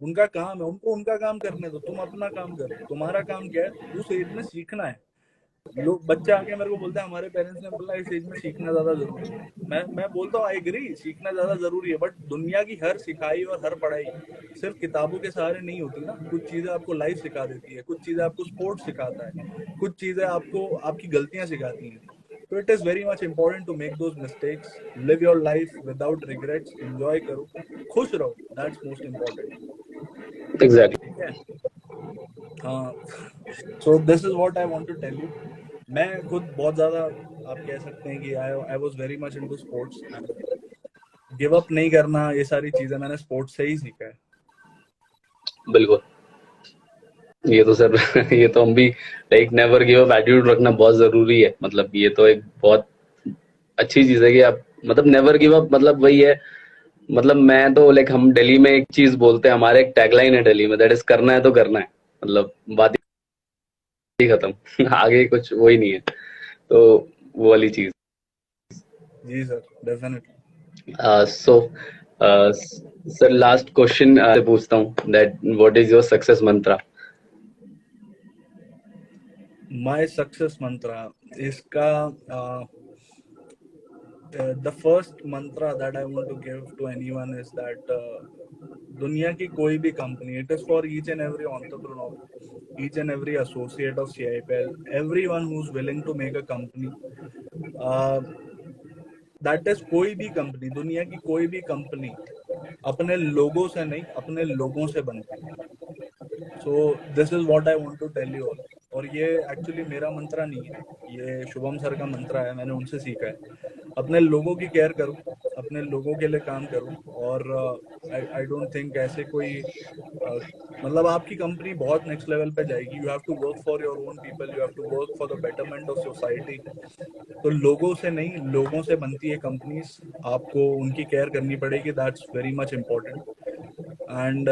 उनका काम है, उनको उनका काम करने दो, तुम अपना काम करो। तुम्हारा काम क्या है, उस एज में सीखना है। लोग बच्चे आके मेरे को बोलते हैं हमारे पेरेंट्स ने बोला इस एज में सीखना ज्यादा जरूरी है, मैं बोलता हूँ आई एग्री, सीखना ज्यादा जरूरी है, बट दुनिया की हर सिखाई और हर पढ़ाई सिर्फ किताबों के सहारे नहीं होती ना, कुछ चीजें आपको लाइफ सिखा देती है, कुछ चीजें आपको स्पोर्ट्स सिखाता है, कुछ चीजें आपको आपकी गलतियां सिखाती हैं। तो it is very much important to make those mistakes, live your life without regrets, enjoy करो, खुश रहो, दैट्स मोस्ट इम्पोर्टेंट, एग्जैक्टली। ठीक है। हाँ, so this is what I want to tell you. मैं खुद बहुत ज्यादा, आप कह सकते हैं कि I was very much into sports, and give up नहीं करना, ये सारी चीजें मैंने स्पोर्ट्स से ही सीखा है। बिल्कुल, ये तो सर ये तो हम भी like never give up attitude रखना बहुत जरूरी है, मतलब ये तो एक बहुत अच्छी चीज है कि आप मतलब नेवर गिव अप, मतलब वही है, मतलब मैं तो लाइक हम दिल्ली में एक चीज बोलते हैं, हमारे एक टैगलाइन है दिल्ली में, दैट इज करना है तो करना है, मतलब बात ही खत्म आगे कुछ वो ही नहीं है, तो वो वाली चीज। जी sir, definitely. So sir last question पूछता हूँ, that what is your success mantra? My success mantra, इसका the first mantra that I want to give to anyone is that दुनिया की कोई भी company, it is for each and every entrepreneur, each and every associate of CIPL, everyone who's willing to make a company, that is कोई भी company, दुनिया की कोई भी कंपनी अपने लोगों से नहीं, अपने लोगों से बनती है। So this is what I want to tell you all. और ये एक्चुअली मेरा मंत्रा नहीं है, ये शुभम सर का मंत्रा है, मैंने उनसे सीखा है। अपने लोगों की केयर करो, अपने लोगों के लिए काम करो। और आई डोंट थिंक ऐसे कोई मतलब आपकी कंपनी बहुत नेक्स्ट लेवल पे जाएगी। You have to work for your own people, you have to work for the betterment of society. तो लोगों से नहीं, लोगों से बनती है कंपनीज। आपको उनकी केयर करनी पड़ेगी, that's very much important. And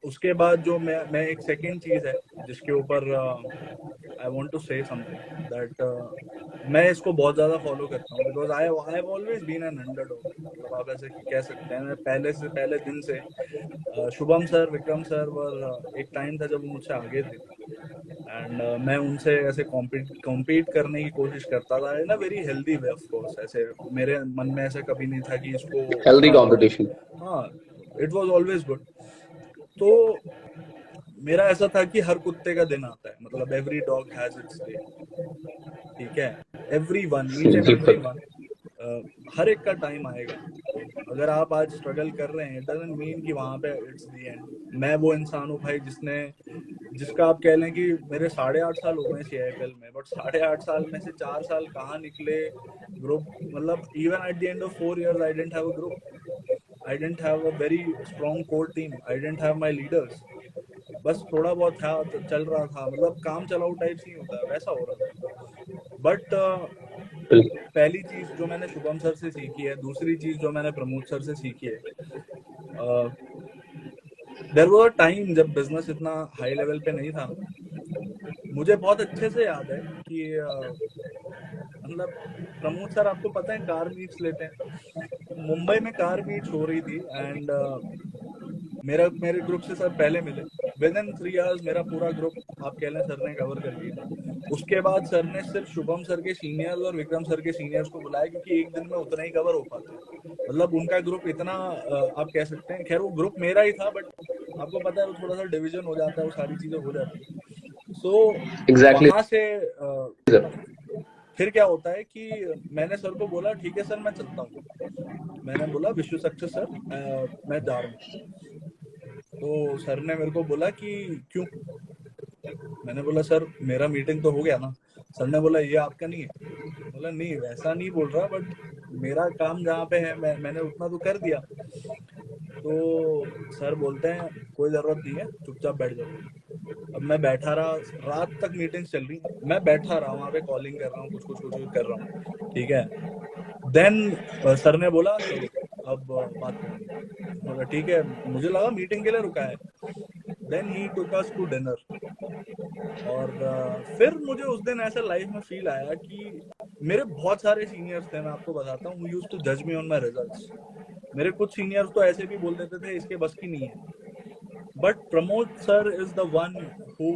उसके बाद जो मैं एक सेकेंड चीज है जिसके ऊपर I want to say something that मैं इसको बहुत ज्यादा फॉलो करता हूँ, because I have always been an underdog. मतलब आप ऐसे कह सकते हैं, मैं पहले दिन से शुभम सर, विक्रम सर वर एक टाइम था जब वो मुझसे आगे थे, एंड मैं उनसे ऐसे कॉम्पीट करने की कोशिश करता था in a very healthy way. Of course ऐसे मेरे मन में ऐसा कभी नहीं था कि इसको हेल्दी हरा दूं। कंपटीशन। हाँ, इट वाज ऑलवेज गुड। तो मेरा ऐसा था कि हर कुत्ते का दिन आता है, मतलब every dog has its day. ठीक है, एवरीवन, ईच एंड बिल्कुल। एवरीवन, हर एक का टाइम आएगा। अगर आप आज स्ट्रगल कर रहे हैं, इट डजंट मीन कि वहां पे इट्स द एंड। मैं वो इंसान हूँ भाई जिसका आप कह लें कि मेरे 8.5 साल हो गए CIFL में, बट 8.5 साल में से 4 साल कहाँ निकले ग्रुप, मतलब even at the end of 4 years I didn't have a group, I didn't have a very strong core team, I didn't have my leaders. बस थोड़ा बहुत था, चल रहा था, मतलब काम चलाऊ टाइप नहीं होता है, वैसा हो रहा था। बट बिल्कुल। पहली चीज जो मैंने शुभम सर से सीखी है, दूसरी चीज जो मैंने प्रमोद सर से सीखी है, देयर वाज अ टाइम जब बिजनेस इतना हाई लेवल पे नहीं था। मुझे बहुत अच्छे से याद है कि मतलब प्रमोद सर, आपको पता है कार मीट्स लेते हैं, मुंबई में कार मीट्स हो रही थी, एंड मेरे ग्रुप से सर पहले मिले। विद इन 3 years मेरा पूरा ग्रुप आप कह लें सर ने कवर कर लिया। उसके बाद सर ने सिर्फ शुभम सर के सीनियर्स और विक्रम सर के सीनियर्स को बुलाया, क्योंकि एक दिन में उतना ही कवर हो पाता है। मतलब उनका ग्रुप इतना आप कह सकते हैं, खैर वो ग्रुप मेरा ही था, बट आपको पता है वो थोड़ा सा डिवीजन हो जाता है, वो सारी चीजें हो जाती है। सो एग्जैक्टली वहां से सर। फिर क्या होता है कि मैंने सर को बोला ठीक है सर मैं चलता हूँ। मैंने बोला विश यू सक्सेस सर, मैं जा रहा हूँ। तो सर ने मेरे को बोला कि क्यों। मैंने बोला सर मेरा मीटिंग तो हो गया ना। सर ने बोला ये आपका नहीं है। बोला नहीं, वैसा नहीं बोल रहा, बट मेरा काम जहाँ पे है मैंने उतना तो कर दिया। तो सर बोलते हैं कोई जरूरत नहीं है, चुपचाप बैठ जाओ। अब मैं बैठा रहा, रात तक मीटिंग्स चल रही, मैं बैठा रहा वहां पे, कॉलिंग कर रहा हूँ, कुछ कर रहा हूँ। ठीक है, देन सर ने बोला चलो अब बात करेंगे। बोला ठीक है, मुझे लगा मीटिंग के लिए रुका है। Then he took us to dinner. और फिर मुझे उस दिन ऐसा लाइफ में फील आया कि मेरे बहुत सारे सीनियर्स थे, मैं आपको बताता हूँ, यूज्ड टू जज मी ऑन माय रिजल्ट्स। मेरे कुछ सीनियर्स तो ऐसे भी बोल देते थे इसके बस की नहीं है, but Pramod sir is the one who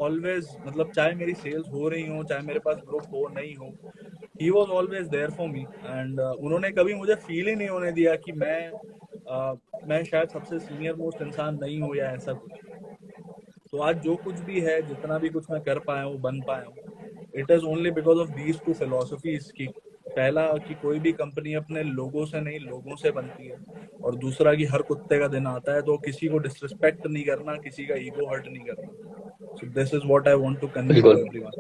always, मतलब चाहे मेरी सेल्स हो रही हो, चाहे मेरे पास ग्रुप हो नहीं हो, he was always there for me. And उन्होंने कभी मुझे फील ही नहीं होने दिया कि मैं शायद सबसे सीनियर मोस्ट इंसान नहीं हूँ या ऐसा कुछ। तो आज जो कुछ भी है, जितना भी कुछ मैं कर पाया हूँ, बन पाया हूँ, it is only because of these two philosophies की। पहला कि कोई भी कंपनी अपने लोगों से नहीं, लोगों से बनती है। और दूसरा कि हर कुत्ते का दिन आता है, तो किसी को डिसरिस्पेक्ट नहीं करना, किसी का ईगो हर्ट नहीं करना। So this is what I want to convey to बिल्कुल। एवरीवन।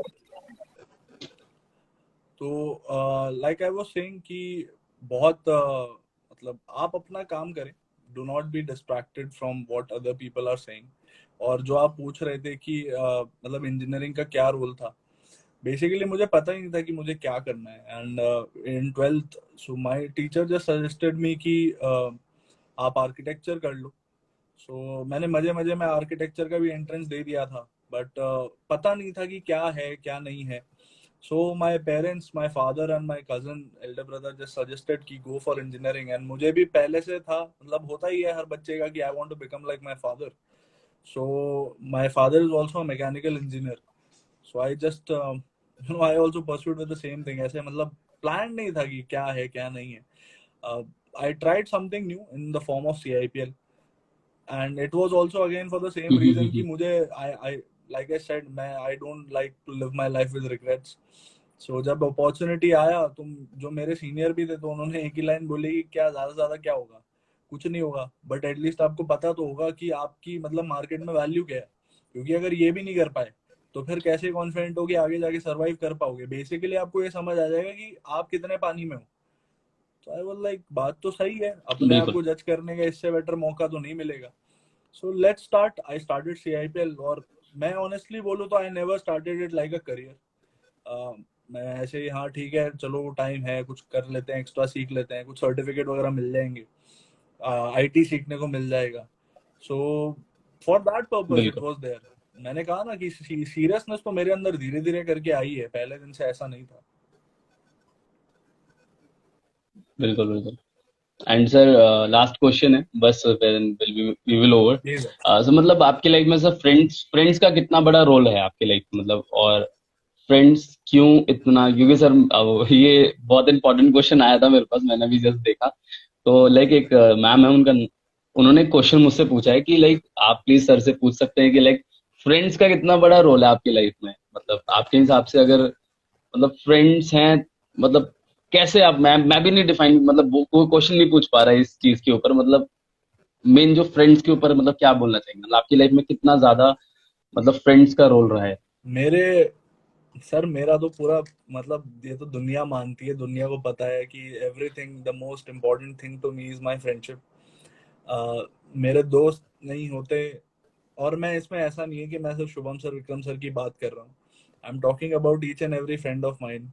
तो लाइक आई वाज सेइंग कि बहुत मतलब आप अपना काम करें, do not be distracted from what other people are saying. और जो आप पूछ रहे थे कि मतलब इंजीनियरिंग का क्या रोल था, बेसिकली मुझे पता ही नहीं था कि मुझे क्या करना है। And in 12th so my teacher just suggested me कि आप आर्किटेक्चर कर लो। सो मैंने मजे मजे में आर्किटेक्चर का भी एंट्रेंस दे दिया था, बट पता नहीं था कि क्या है क्या नहीं है। So my parents, my father and my cousin, elder brother just suggested कि go for engineering, and मुझे भी पहले से था, मतलब होता ही है हर बच्चे का कि I want to become like my father. So my father is also a mechanical engineer. So I just I also pursued with the same thing. ऐसे मतलब plan नहीं था कि क्या है क्या नहीं है. I tried something new in the form of CIPL, and it was also again for the same reason कि मुझे I like I said, I don't like to live my life with regrets. सो जब opportunity आया, तुम जो मेरे senior भी थे तो उन्होंने एक ही लाइन बोली कि क्या ज्यादा से ज्यादा क्या होगा, कुछ नहीं होगा, बट एटलीस्ट आपको पता तो होगा कि आपकी मतलब मार्केट में वैल्यू क्या है। क्योंकि अगर ये भी नहीं कर पाए तो फिर कैसे कॉन्फिडेंट हो कि आगे जाके सर्वाइव कर पाओगे। बेसिकली आपको ये समझ आ जाएगा कि आप कितने पानी में हो। तो आई वाज लाइक बात तो सही है, अपने आप बिल्कुल को जज करने का इससे बेटर मौका तो नहीं मिलेगा। So let's start. I started CIPL, और मैं ऑनेस्टली बोलूँ तो I never started it like a career. मैं ऐसे ही, हाँ ठीक है चलो टाइम है, कुछ कर लेते हैं, एक्स्ट्रा सीख लेते हैं, कुछ सर्टिफिकेट वगैरह मिल जाएंगे, IT सीखने को मिल जाएगा। So for that purpose it बिल्कुल वाज देयर। मैंने कहा ना कि सीरियसनेस तो मेरे अंदर धीरे धीरे करके आई है, पहले दिन से ऐसा नहीं था। बिल्कुल बिल्कुल। एंड सर लास्ट क्वेश्चन है बस, वी विल ओवर। जी सर। सो मतलब आपकी लाइफ में सर फ्रेंड्स फ्रेंड्स का कितना बड़ा रोल है आपकी लाइफ में, मतलब, और फ्रेंड्स क्यों इतना, क्योंकि सर ये बहुत इंपॉर्टेंट क्वेश्चन आया था मेरे पास, मैंने भी जस्ट देखा। तो लाइक एक मैम है उनका, उन्होंने क्वेश्चन मुझसे पूछा है कि लाइक आप प्लीज सर से पूछ सकते हैं कि लाइक फ्रेंड्स का कितना बड़ा रोल है आपकी लाइफ में, मतलब आपके हिसाब से, अगर मतलब फ्रेंड्स हैं, मतलब कैसे आप, मैं भी नहीं डिफाइन, मतलब वो कोई क्वेश्चन नहीं पूछ पा रहा है इस चीज के ऊपर, मतलब मेन जो फ्रेंड्स के ऊपर, मतलब क्या बोलना चाहिए, मतलब आपकी लाइफ में कितना ज्यादा मतलब फ्रेंड्स का रोल रहा है। मेरे सर मेरा तो पूरा मतलब ये तो दुनिया मानती है, दुनिया को पता है कि everything, the most important thing to me is my friendship. मेरे दोस्त नहीं होते, और मैं इसमें ऐसा नहीं है कि मैं सिर्फ शुभम सर, विक्रम सर की बात कर रहा हूँ। I am talking about each and every friend of mine.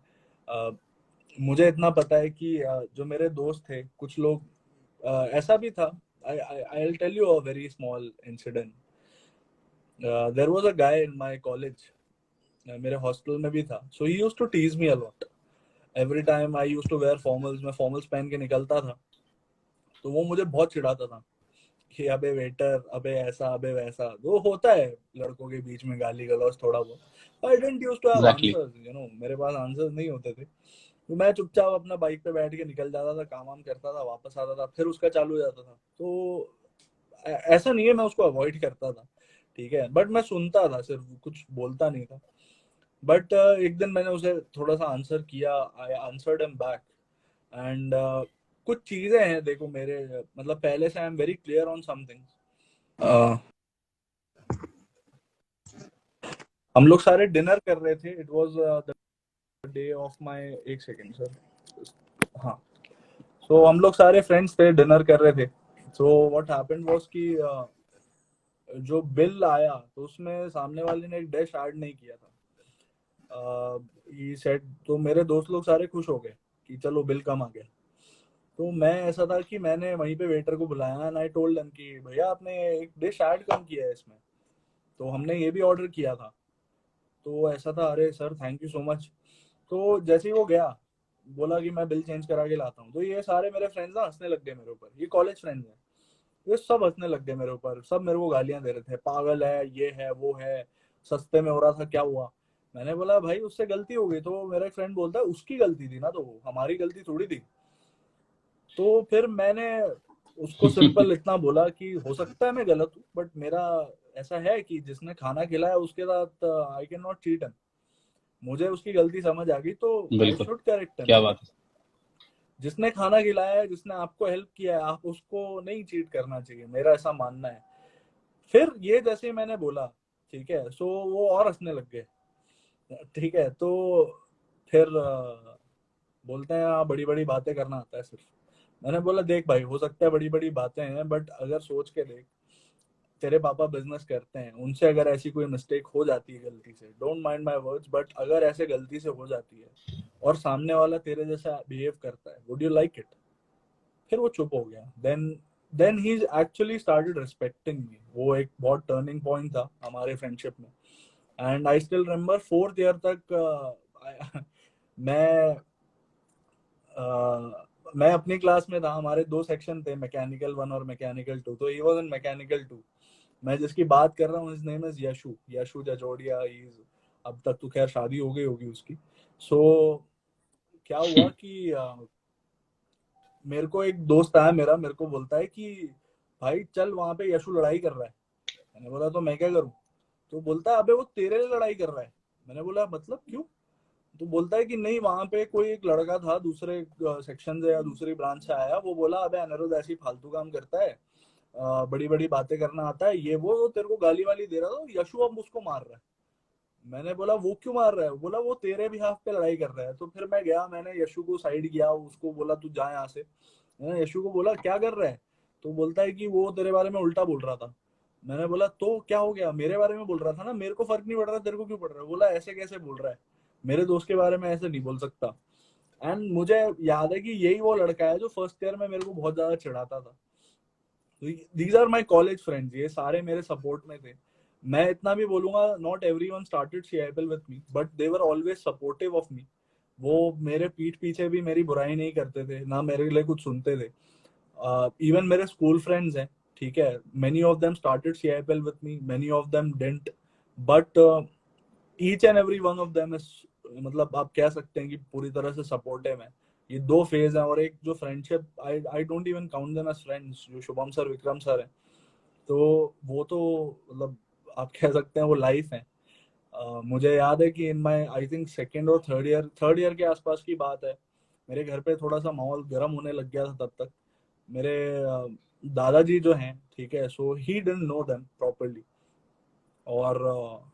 मुझे इतना पता है कि जो मेरे दोस्त थे, कुछ लोग ऐसा भी था। I will tell you a very small incident. There was a guy in my college, मेरे हॉस्टल में भी था। So he used to tease me a lot. Every time I used to wear formals, मैं formals पहन के निकलता था, तो वो मुझे बहुत चिढ़ाता था कि अबे वेटर, अबे ऐसा, अबे वैसा। वो होता है लड़कों के बीच में गाली गलौज थोड़ा बहुत। I didn't used to have exactly answers, मेरे पास आंसर्स नहीं होते थे। तो मैं चुपचाप अपना बाइक पे बैठ के निकल जाता था, काम वाम करता था, वापस आता था, फिर उसका चालू हो जाता था। तो ऐसा नहीं है मैं उसको अवॉइड करता था, ठीक है, बट मैं सुनता था, सिर्फ कुछ बोलता नहीं था। बट एक दिन मैंने उसे थोड़ा सा आंसर किया, I answered him back. And कुछ चीजें हैं, देखो मेरे मतलब पहले से I am very clear on something. हम लोग सारे डिनर कर रहे थे, it was the day of my, एक सेकेंड सर, हाँ। सो हम लोग सारे फ्रेंड्स थे, डिनर कर रहे थे। सो व्हाट हैपेंड वाज कि जो बिल आया तो उसमें सामने वाले ने एक डैश ऐड नहीं किया था। ही सेड, तो मेरे दोस्त लोग सारे खुश हो गए कि चलो बिल कम आ गया। तो मैं, ऐसा था कि मैंने वहीं पे वेटर को बुलाया एंड आई टोल्ड देम कि भैया आपने एक डिश ऐड कम किया है इसमें, तो हमने ये भी ऑर्डर किया था। तो ऐसा था, अरे sir thank you so much. तो जैसे ही वो गया, बोला कि मैं बिल चेंज करा के लाता हूँ, तो ये सारे मेरे फ्रेंड्स ना हंसने लग गए मेरे ऊपर। ये कॉलेज फ्रेंड्स हैं, ये सब हंसने लग गए मेरे ऊपर, सब मेरे को गालियां दे रहे थे, पागल है, ये है, वो है, सस्ते में हो रहा था, क्या हुआ। मैंने बोला भाई उससे गलती हो गई। तो मेरा एक फ्रेंड बोलता है उसकी गलती थी ना, तो हमारी गलती थोड़ी थी। तो फिर मैंने उसको सिंपल इतना बोला कि हो सकता है मैं गलत हूँ, बट मेरा ऐसा है कि जिसने खाना खिलाया उसके साथ I can not cheat him. मुझे उसकी गलती समझ आ गई तो आई बिल्कुल, शुड करेक्ट हिम। क्या बात है। जिसने खाना खिलाया है, जिसने आपको हेल्प किया है, आप उसको नहीं चीट करना चाहिए, मेरा ऐसा मानना है। फिर ये जैसे ही मैंने बोला, ठीक है, सो वो और हंसने लग गए, ठीक है। तो फिर बोलते हैं हाँ बड़ी बड़ी बातें करना आता है सिर्फ। मैंने बोला देख भाई, हो सकता है बड़ी बड़ी बातें हैं, बट अगर सोच के देख, तेरे पापा बिजनेस करते हैं, उनसे अगर ऐसी कोई मिस्टेक हो जाती है गलती से, don't mind my words, but अगर ऐसे गलती से हो जाती है और सामने वाला तेरे जैसा बिहेव करता है, वुड यू लाइक इट? फिर वो चुप हो गया। Then he actually started respecting me. वो एक बहुत टर्निंग पॉइंट था हमारे फ्रेंडशिप में। And I still remember 4th year तक मैं मैं अपनी क्लास में था, हमारे दो सेक्शन थे, मैकेनिकल 1 और मैकेनिकल 2। तो ही वाज इन मैकेनिकल 2। मैं जिसकी बात कर रहा हूँ, his name is Yashu, Yashu Jajodia. अब तक तो खैर शादी हो गई होगी उसकी। सो क्या हुआ कि मेरे को एक दोस्त आया मेरा, मेरे को बोलता है कि भाई चल वहां पे यशु लड़ाई कर रहा है। मैंने बोला तो मैं क्या करूं? तो बोलता है अबे वो तेरे लिए लड़ाई कर रहा है। मैंने बोला मतलब क्यों? तो बोलता है कि नहीं, वहां पे कोई एक लड़का था दूसरे सेक्शन से या दूसरी ब्रांच से आया, वो बोला अबे अनिरुद्ध ऐसी फालतू काम करता है, बड़ी बड़ी बातें करना आता है, ये वो तेरे को गाली वाली दे रहा था, यशु अब उसको मार रहा है। मैंने बोला वो क्यों मार रहा है? बोला वो तेरे भी हाथ पे लड़ाई कर रहा है। तो फिर मैं गया, मैंने यशु को साइड किया, उसको बोला तू जा यहाँ से। मैंने यशु को बोला क्या कर रहा है? तो बोलता है कि वो तेरे बारे में उल्टा बोल रहा था। मैंने बोला तो क्या हो गया, मेरे बारे में बोल रहा था ना, मेरे को फर्क नहीं पड़ रहा, तेरे को क्यों पड़ रहा है? बोला ऐसे कैसे बोल रहा है, मेरे दोस्त के बारे में ऐसे नहीं बोल सकता। एंड मुझे याद है कि यही वो लड़का है जो फर्स्ट ईयर में मेरे को बहुत ज्यादा चिढ़ाता था। These are my college friends, ये सारे मेरे सपोर्ट में थे। मैं इतना भी बोलूंगा, not everyone started सीआईपीएल with me, but they were always supportive of me. वो मेरे पीठ पीछे भी मेरी बुराई नहीं करते थे, ना मेरे लिए कुछ सुनते थे। इवन मेरे स्कूल फ्रेंड्स हैं, ठीक है, many of them started सीआईपीएल with me, many of them didn't, but each and every one of them is, मतलब आप कह सकते हैं कि पूरी तरह से सपोर्टिव है। ये दो फेज है, और एक जो friendship, I don't even count them as friends, जो शुभम सर विक्रम सर है, तो वो तो मतलब आप कह सकते हैं वो लाइफ है। मुझे याद है कि इन माई आई थिंक सेकेंड और थर्ड ईयर के आसपास की बात है, मेरे घर पे थोड़ा सा माहौल गर्म होने लग गया था तब तक। मेरे दादाजी जो हैं, ठीक है, so he didn't know them properly, और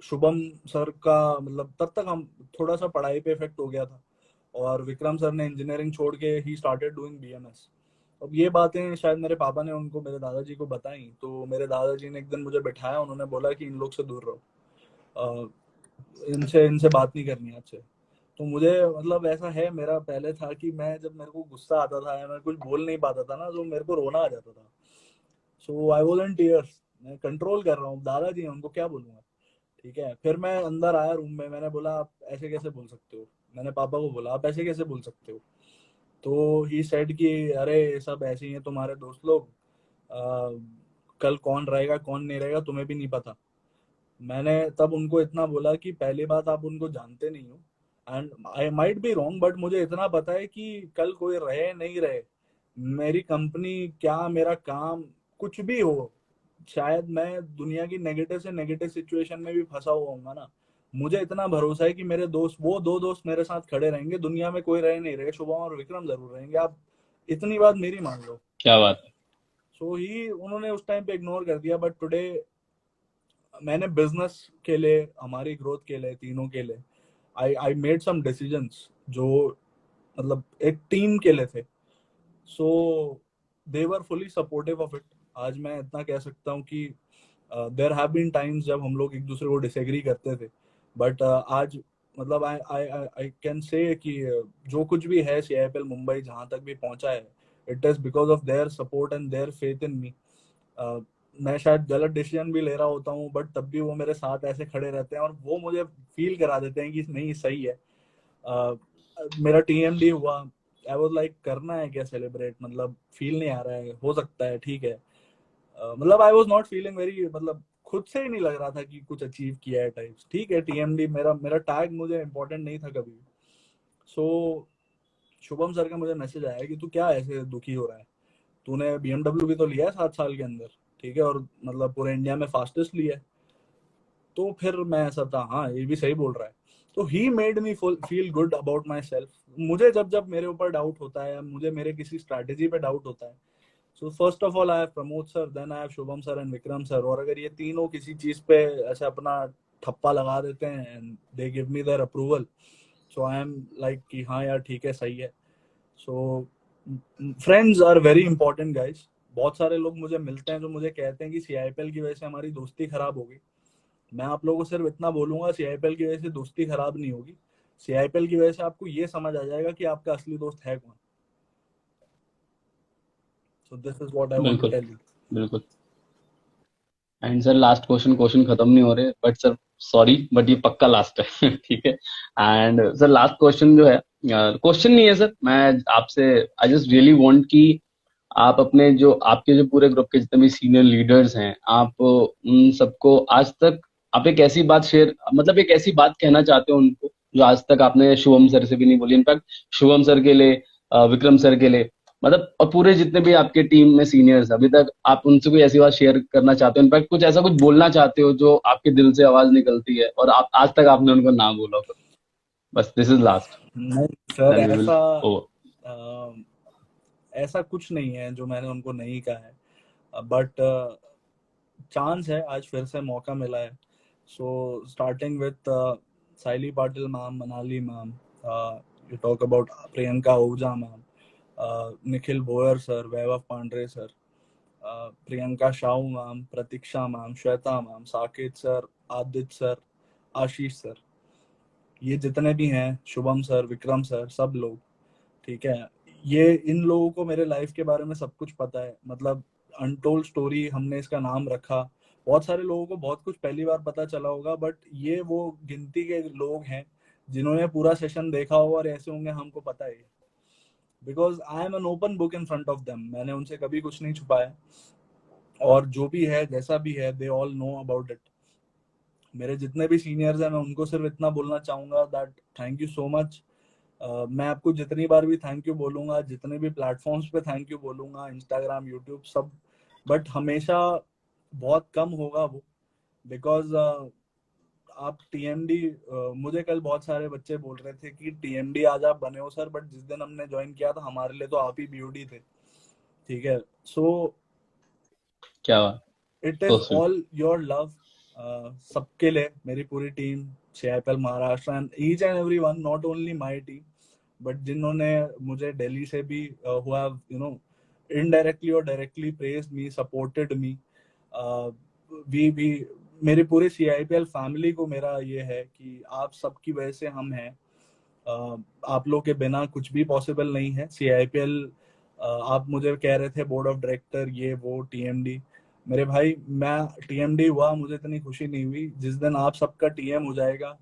शुभम सर का मतलब तब तक हम थोड़ा सा पढ़ाई पे इफेक्ट हो गया था, और विक्रम सर ने इंजीनियरिंग छोड़ के ही स्टार्टेड डूइंग बीएमएस। अब ये बातें शायद मेरे पापा ने उनको, मेरे दादाजी को बताई, तो मेरे दादाजी ने एक दिन मुझे बिठाया, उन्होंने बोला कि इन लोग से दूर रहो, इनसे बात नहीं करनी आपसे। तो मुझे मतलब ऐसा है, मेरा पहले था कि मैं जब मेरे को गुस्सा आता था या मैं कुछ बोल नहीं पाता था ना, तो मेरे को रोना आ जाता था। So I was in tears, मैं कंट्रोल कर रहा हूँ, दादाजी हैं, उनको क्या बोलूंगा, ठीक है। फिर मैं अंदर आया रूम में, मैंने बोला आप ऐसे कैसे बोल सकते हो, मैंने पापा को बोला आप ऐसे कैसे बोल सकते हो। तो ही सेड कि अरे सब ऐसे ही हैं तुम्हारे दोस्त लोग, कल कौन रहेगा कौन नहीं रहेगा तुम्हें भी नहीं पता। मैंने तब उनको इतना बोला कि पहली बात आप उनको जानते नहीं हो, and I might be wrong, but मुझे इतना पता है कि कल कोई रहे नहीं रहे, मेरी कंपनी क्या, मेरा काम कुछ भी हो, शायद मैं दुनिया की नेगेटिव से नेगेटिव सिचुएशन में भी फंसा हुआ हूँ ना, मुझे इतना भरोसा है कि मेरे दोस्त, वो दो दोस्त मेरे साथ खड़े रहेंगे, दुनिया में कोई रहे नहीं रहे, शुभम और विक्रम जरूर रहेंगे, आप इतनी बात मेरी मान लो। क्या बात है। सो ही उन्होंने उस टाइम पे इग्नोर कर दिया, बट टुडे मैंने बिजनेस के लिए, हमारी ग्रोथ के लिए, तीनों के लिए आई मेड सम डिसीजंस जो मतलब एक टीम के लिए थे। So they were fully supportive of it. आज मैं इतना कह सकता हूँ कि देयर हैव बीन टाइम्स जब हम लोग एक दूसरे को डिसएग्री करते थे, बट आज मतलब आई कैन से कि जो कुछ भी है सीआईपीएल मुंबई जहाँ तक भी पहुंचा है, it is because of their support and their faith in me. मैं शायद गलत डिसीजन भी ले रहा होता हूँ, बट तब भी वो मेरे साथ ऐसे खड़े रहते हैं और वो मुझे फील करा देते हैं कि नहीं सही है। मेरा टीएमडी हुआ, आई वाज लाइक करना है क्या सेलिब्रेट, मतलब फील नहीं आ रहा है, हो सकता है ठीक है, मतलब I was not feeling very, मतलब खुद से ही नहीं लग रहा था कि कुछ अचीव किया है टाइप्स, ठीक है। टीएमडी मेरा टैग मुझे इंपॉर्टेंट नहीं था कभी। सो शुभम सर का मुझे मैसेज आया कि तू क्या ऐसे दुखी हो रहा है, तूने बीएमडब्ल्यू भी तो लिया है 7 साल के अंदर, ठीक है, और मतलब पूरे इंडिया में फास्टेस्ट लिया है। तो फिर मैं ऐसा था, हाँ ये भी सही बोल रहा है। तो he made me feel good about my self. मुझे जब मेरे ऊपर डाउट होता है, मुझे मेरे किसी स्ट्रैटेजी पे डाउट होता है, so first of all I have Pramod sir, then I have Shubham sir and Vikram sir. और अगर ये तीनों किसी चीज पे ऐसे अपना ठप्पा लगा देते हैं and they give me their approval, so I am like कि हाँ यार ठीक है, सही है। So friends are very important guys. बहुत सारे लोग मुझे मिलते हैं जो मुझे कहते हैं कि सीआईपीएल की वजह से हमारी दोस्ती खराब हो गई। मैं आप लोगों को सिर्फ इतना बोलूंगा, सीआईपीएल की वजह से दोस्ती खराब नहीं होगी, सीआईपीएल की वजह से आपको ये समझ आ जाएगा कि आपका असली दोस्त है कौन। So this is what I want to बिल्कुल टेल यू। बिल्कुल। एंड सर लास्ट क्वेश्चन खत्म नहीं हो रहे, बट सर सॉरी, बट ये पक्का लास्ट है ठीक है। एंड सर लास्ट क्वेश्चन जो है, क्वेश्चन नहीं है सर, मैं आपसे आई जस्ट रियली वांट कि आप अपने जो आपके जो पूरे ग्रुप के जितने भी सीनियर लीडर्स हैं, आप उन सबको आज तक आप एक ऐसी बात शेयर, मतलब एक ऐसी बात कहना चाहते हो उनको जो आज तक आपने शुभम सर से भी नहीं बोली, इनफैक्ट शुभम सर के लिए, विक्रम सर के लिए, मतलब और पूरे जितने भी आपके टीम में सीनियर्स अभी तक, आप उनसे कोई ऐसी बात शेयर करना चाहते हो, इनफैक्ट कुछ ऐसा कुछ बोलना चाहते हो जो आपके दिल से आवाज निकलती है और आप आज तक आपने उनको ना बोला हो। बस दिस इज लास्ट, नहीं सर, देन वी विल ऐसा ओवर। ऐसा कुछ नहीं है जो मैंने उनको नहीं कहा है, बट चांस है, आज फिर से मौका मिला है। So starting with Saili Patil ma'am, Manali ma'am, you talk about Priyanka Ojha ma'am, Nikhil Bhoyar sir, Vaibhav Pandare sir, Priyanka Shahu ma'am, Pratiksha ma'am, Shweta ma'am, Saket sir, Aditya sir, Ashish sir, ये जितने भी हैं, शुभम सर, विक्रम सर, सब लोग, ठीक है। ये इन लोगों को मेरे लाइफ के बारे में सब कुछ पता है, मतलब अनटोल्ड स्टोरी हमने इसका नाम रखा। बहुत सारे लोगों को बहुत कुछ पहली बार पता चला होगा, बट ये वो गिनती के लोग हैं जिन्होंने पूरा सेशन देखा होगा, और ऐसे होंगे हमको पता है, because I am an open book in front of them. मैंने उनसे कभी कुछ नहीं छुपाया, और जो भी है, जैसा भी है, they all know about it. मेरे जितने भी सीनियर्स हैं, मैं उनको सिर्फ इतना बोलना चाहूंगा that thank you so much. मैं आपको जितनी बार भी थैंक यू बोलूंगा, जितने भी प्लेटफॉर्म्स पे थैंक यू बोलूंगा, इंस्टाग्राम, यूट्यूब, सब, बट हमेशा बहुत कम होगा वो, बिकॉज आप टीएमडी, मुझे कल बहुत सारे बच्चे बोल रहे थे कि टीएमडी आज आप बने हो सर, बट जिस दिन हमने ज्वाइन किया था हमारे लिए तो आप ही बीओडी थे, ठीक है। सो क्या बात, it so is sweet. All your love, सबके लिए, मेरी पूरी team, CIPL Maharashtra, and each and every one, not only my team, but जिन्होंने मुझे दिल्ली से भी who have you know indirectly और directly praised me, supported me, we मेरी पूरी सीआईपीएल फैमिली को मेरा ये है कि आप सबकी वजह से हम हैं। आप लोग के बिना कुछ भी पॉसिबल नहीं है सीआईपीएल। आप मुझे कह रहे थे बोर्ड ऑफ डायरेक्टर, ये वो, टीएमडी, मेरे भाई, मैं टीएमडी हुआ, मुझे इतनी खुशी नहीं हुई। जिस दिन आप सबका टीएम हो जाएगा,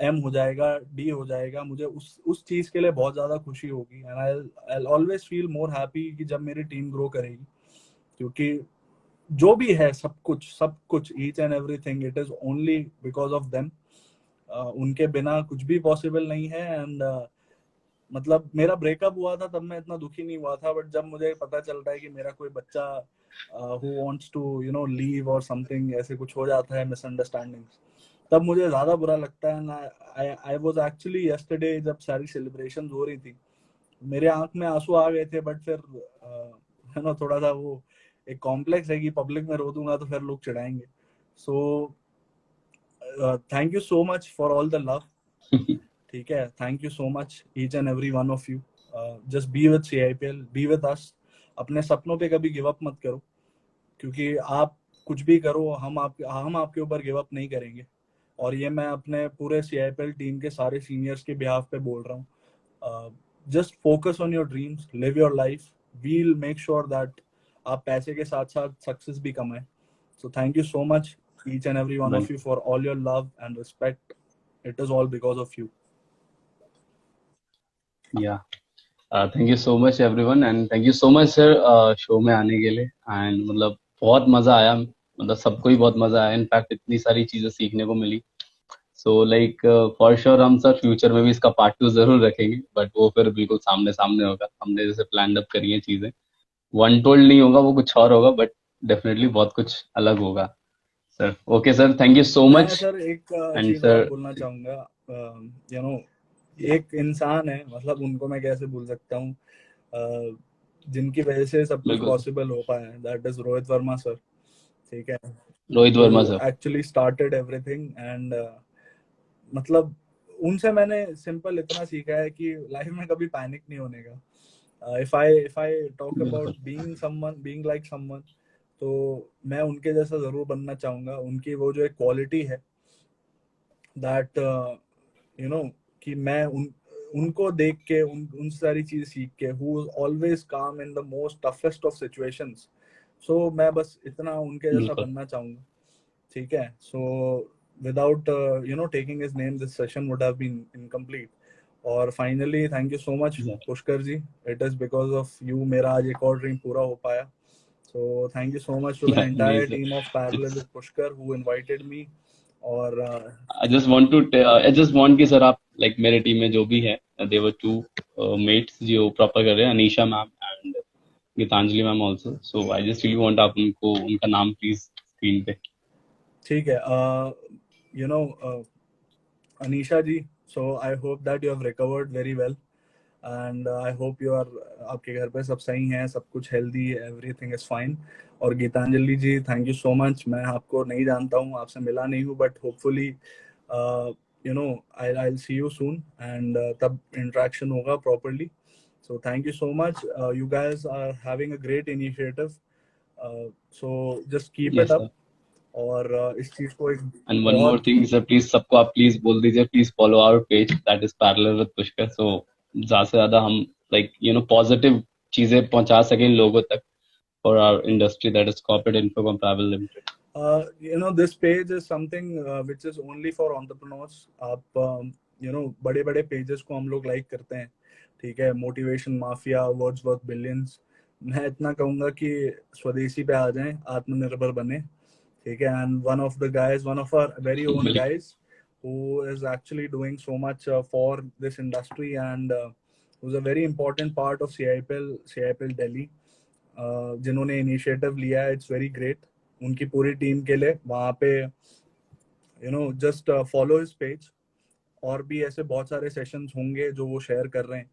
एम हो जाएगा, डी हो जाएगा, मुझे उस चीज के लिए बहुत ज्यादा खुशी होगी, and I always feel more happy कि जब मेरी टीम ग्रो करेगी, क्योंकि जो भी है, सब कुछ, each and everything, it is only because of them. उनके बिना कुछ भी पॉसिबल नहीं है। एंड मतलब मेरा ब्रेकअप हुआ था तब मैं इतना दुखी नहीं हुआ था, बट जब मुझे पता चल रहा है कि मेरा कोई बच्चा हु वांट्स टू लीव और समथिंग, ऐसे कुछ हो जाता है, मिसअंडरस्टैंडिंग्स, तब मुझे ज्यादा बुरा लगता है। आई वाज एक्चुअली यस्टरडे, जब सारी सेलिब्रेशन हो रही थी, मेरे आंख में आंसू आ गए थे, बट फिर थोड़ा सा वो एक कॉम्प्लेक्स है कि पब्लिक में रो दूंगा तो फिर लोग चिढ़ाएंगे। So thank you so much for all the love, ठीक है। Thank you so much each and every one of you. Just be with CIPL, be with us. अपने सपनों पे कभी गिव अप मत करो, क्योंकि आप कुछ भी करो, हम आपके ऊपर गिव अप नहीं करेंगे। और ये मैं अपने पूरे सीआईपीएल टीम के सारे सीनियर्स के बिहाफ पे बोल रहा हूँ। Just focus on your dreams, live your life, we'll make sure that आप पैसे के साथ साथ सक्सेस भी कमाएं। So thank you so much each and every one of you for all your love and respect. It is all because of you. या thank you so much everyone, and thank you so much sir show में आने के लिए। And मतलब बहुत मजा आया, मतलब सबको ही बहुत मजा आया, इनफैक्ट इतनी सारी चीजें सीखने को मिली। सो लाइक फॉर श्योर हम सर फ्यूचर में भी इसका पार्ट 2 जरूर रखेंगे, बट वो फिर बिल्कुल सामने सामने होगा। हमने जैसे प्लान अप करी है चीजें, वन टोल्ड नहीं होगा, वो कुछ और होगा, बट डेफिनेटली बहुत कुछ अलग होगा sir. Okay sir, thank you सो मैं मच। सर एक एंड चीज और सर बोलना चाहूंगा। यू नो एक इंसान है, मतलब उनको मैं कैसे भूल सकता हूँ, जिनकी वजह से सब कुछ बिल्कुल सर, पॉसिबल हो पाया है, that is Rohit Verma sir, ठीक है। Rohit Verma who sir. Actually started everything, and मतलब उनसे मैंने सिंपल इतना सीखा है कि लाइफ में कभी पैनिक नहीं होने का। इफ आई टॉक बिल्कुल अबाउट बीइंग लाइक समवन, तो मैं उनके जैसा जरूर बनना चाहूंगा। उनकी वो जो एक क्वालिटी है, दैट कि मैं उनको देख के, उन सारी चीज सीख के, who is always calm in the most toughest of situations. So मैं बस इतना उनके जैसा बिल्कुल। बनना चाहूंगा, ठीक है। सो without taking his name, this session would have been incomplete. और finally thank you so much Yeah. Pushkar ji, it is because of you मेरा आज एक और ड्रीम पूरा हो पाया। So thank you so much to the Yeah, नहीं entire सर, team of Parallel it's with Pushkar who invited me। और आई जस्ट वांट कि सर आप लाइक मेरे टीम में जो भी है, देवर टू मेट्स जो प्रॉपर कर रहे हैं, Anisha ma'am and Geetanjali ma'am also. So I just really want आप उनको उनका नाम प्लीज स्क्रीन पे। ठीक है, you know Anisha ji, So I hope that you have recovered very well. And I hope you are, आपके घर पे सब सही हैं, सब कुछ हेल्दी, एवरीथिंग इज फाइन. और Geetanjali ji, thank you so much. मैं आपको नहीं जानता हूँ, आपसे मिला नहीं हूँ, but hopefully you know I will see you soon and तब इंटरेक्शन होगा properly. So thank you so much. You guys are having a great initiative, so just keep it yes up. Sir. और इस चीज को एक and one more बहुत thing sir, please सबको आप प्लीज बोल दीजिए, please follow our page that is parallel with Pushkar. So ज्यादा से ज्यादा हम लाइक पॉजिटिव चीजें पहुंचा सकें लोगों तक for our industry, that is Corporate Infocom Private Limited. This page is something which is only for entrepreneurs. आप बड़े बड़े पेजेस को हम लोग लाइक करते हैं, ठीक है, मोटिवेशन माफिया, वर्ड्सवर्थ बिलियंस. मैं इतना कहूंगा कि स्वदेशी पे आ जाएं, आत्मनिर्भर बने, ठीक है. And one of our very own guys who is actually doing so much for this industry and who's a very important part of CIPL Delhi. जिन्होंने इनिशिएटिव लिया है, इट्स वेरी ग्रेट. उनकी पूरी टीम के लिए वहाँ पे जस्ट फॉलो हिज पेज. और भी ऐसे बहुत सारे सेशंस होंगे जो वो शेयर कर रहे हैं.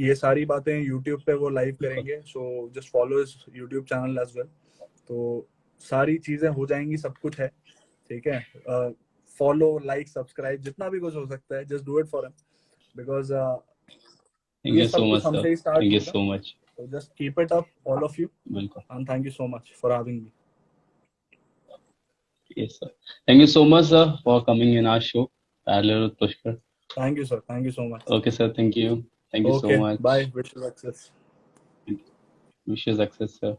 ये सारी बातें यूट्यूब पे वो लाइव करेंगे, so just follow his YouTube channel as well. तो सारी चीजें हो जाएंगी, सब कुछ है, ठीक है. फॉलो, लाइक, सब्सक्राइब, जितना भी कुछ हो सकता है, just do it for him, because Thank ये you so सब much, कुछ हमसे sir. He start Thank you होगा. so much. So just keep it up, all of you, Welcome. and thank you so much for having me. Yes, sir. Thank you so much, sir, for coming in our show, Parallel with Pushkar. Thank you, sir. Thank you so much. Okay, sir. Thank you. Thank you so Okay, much. bye. Wish you success. Wish you success, sir.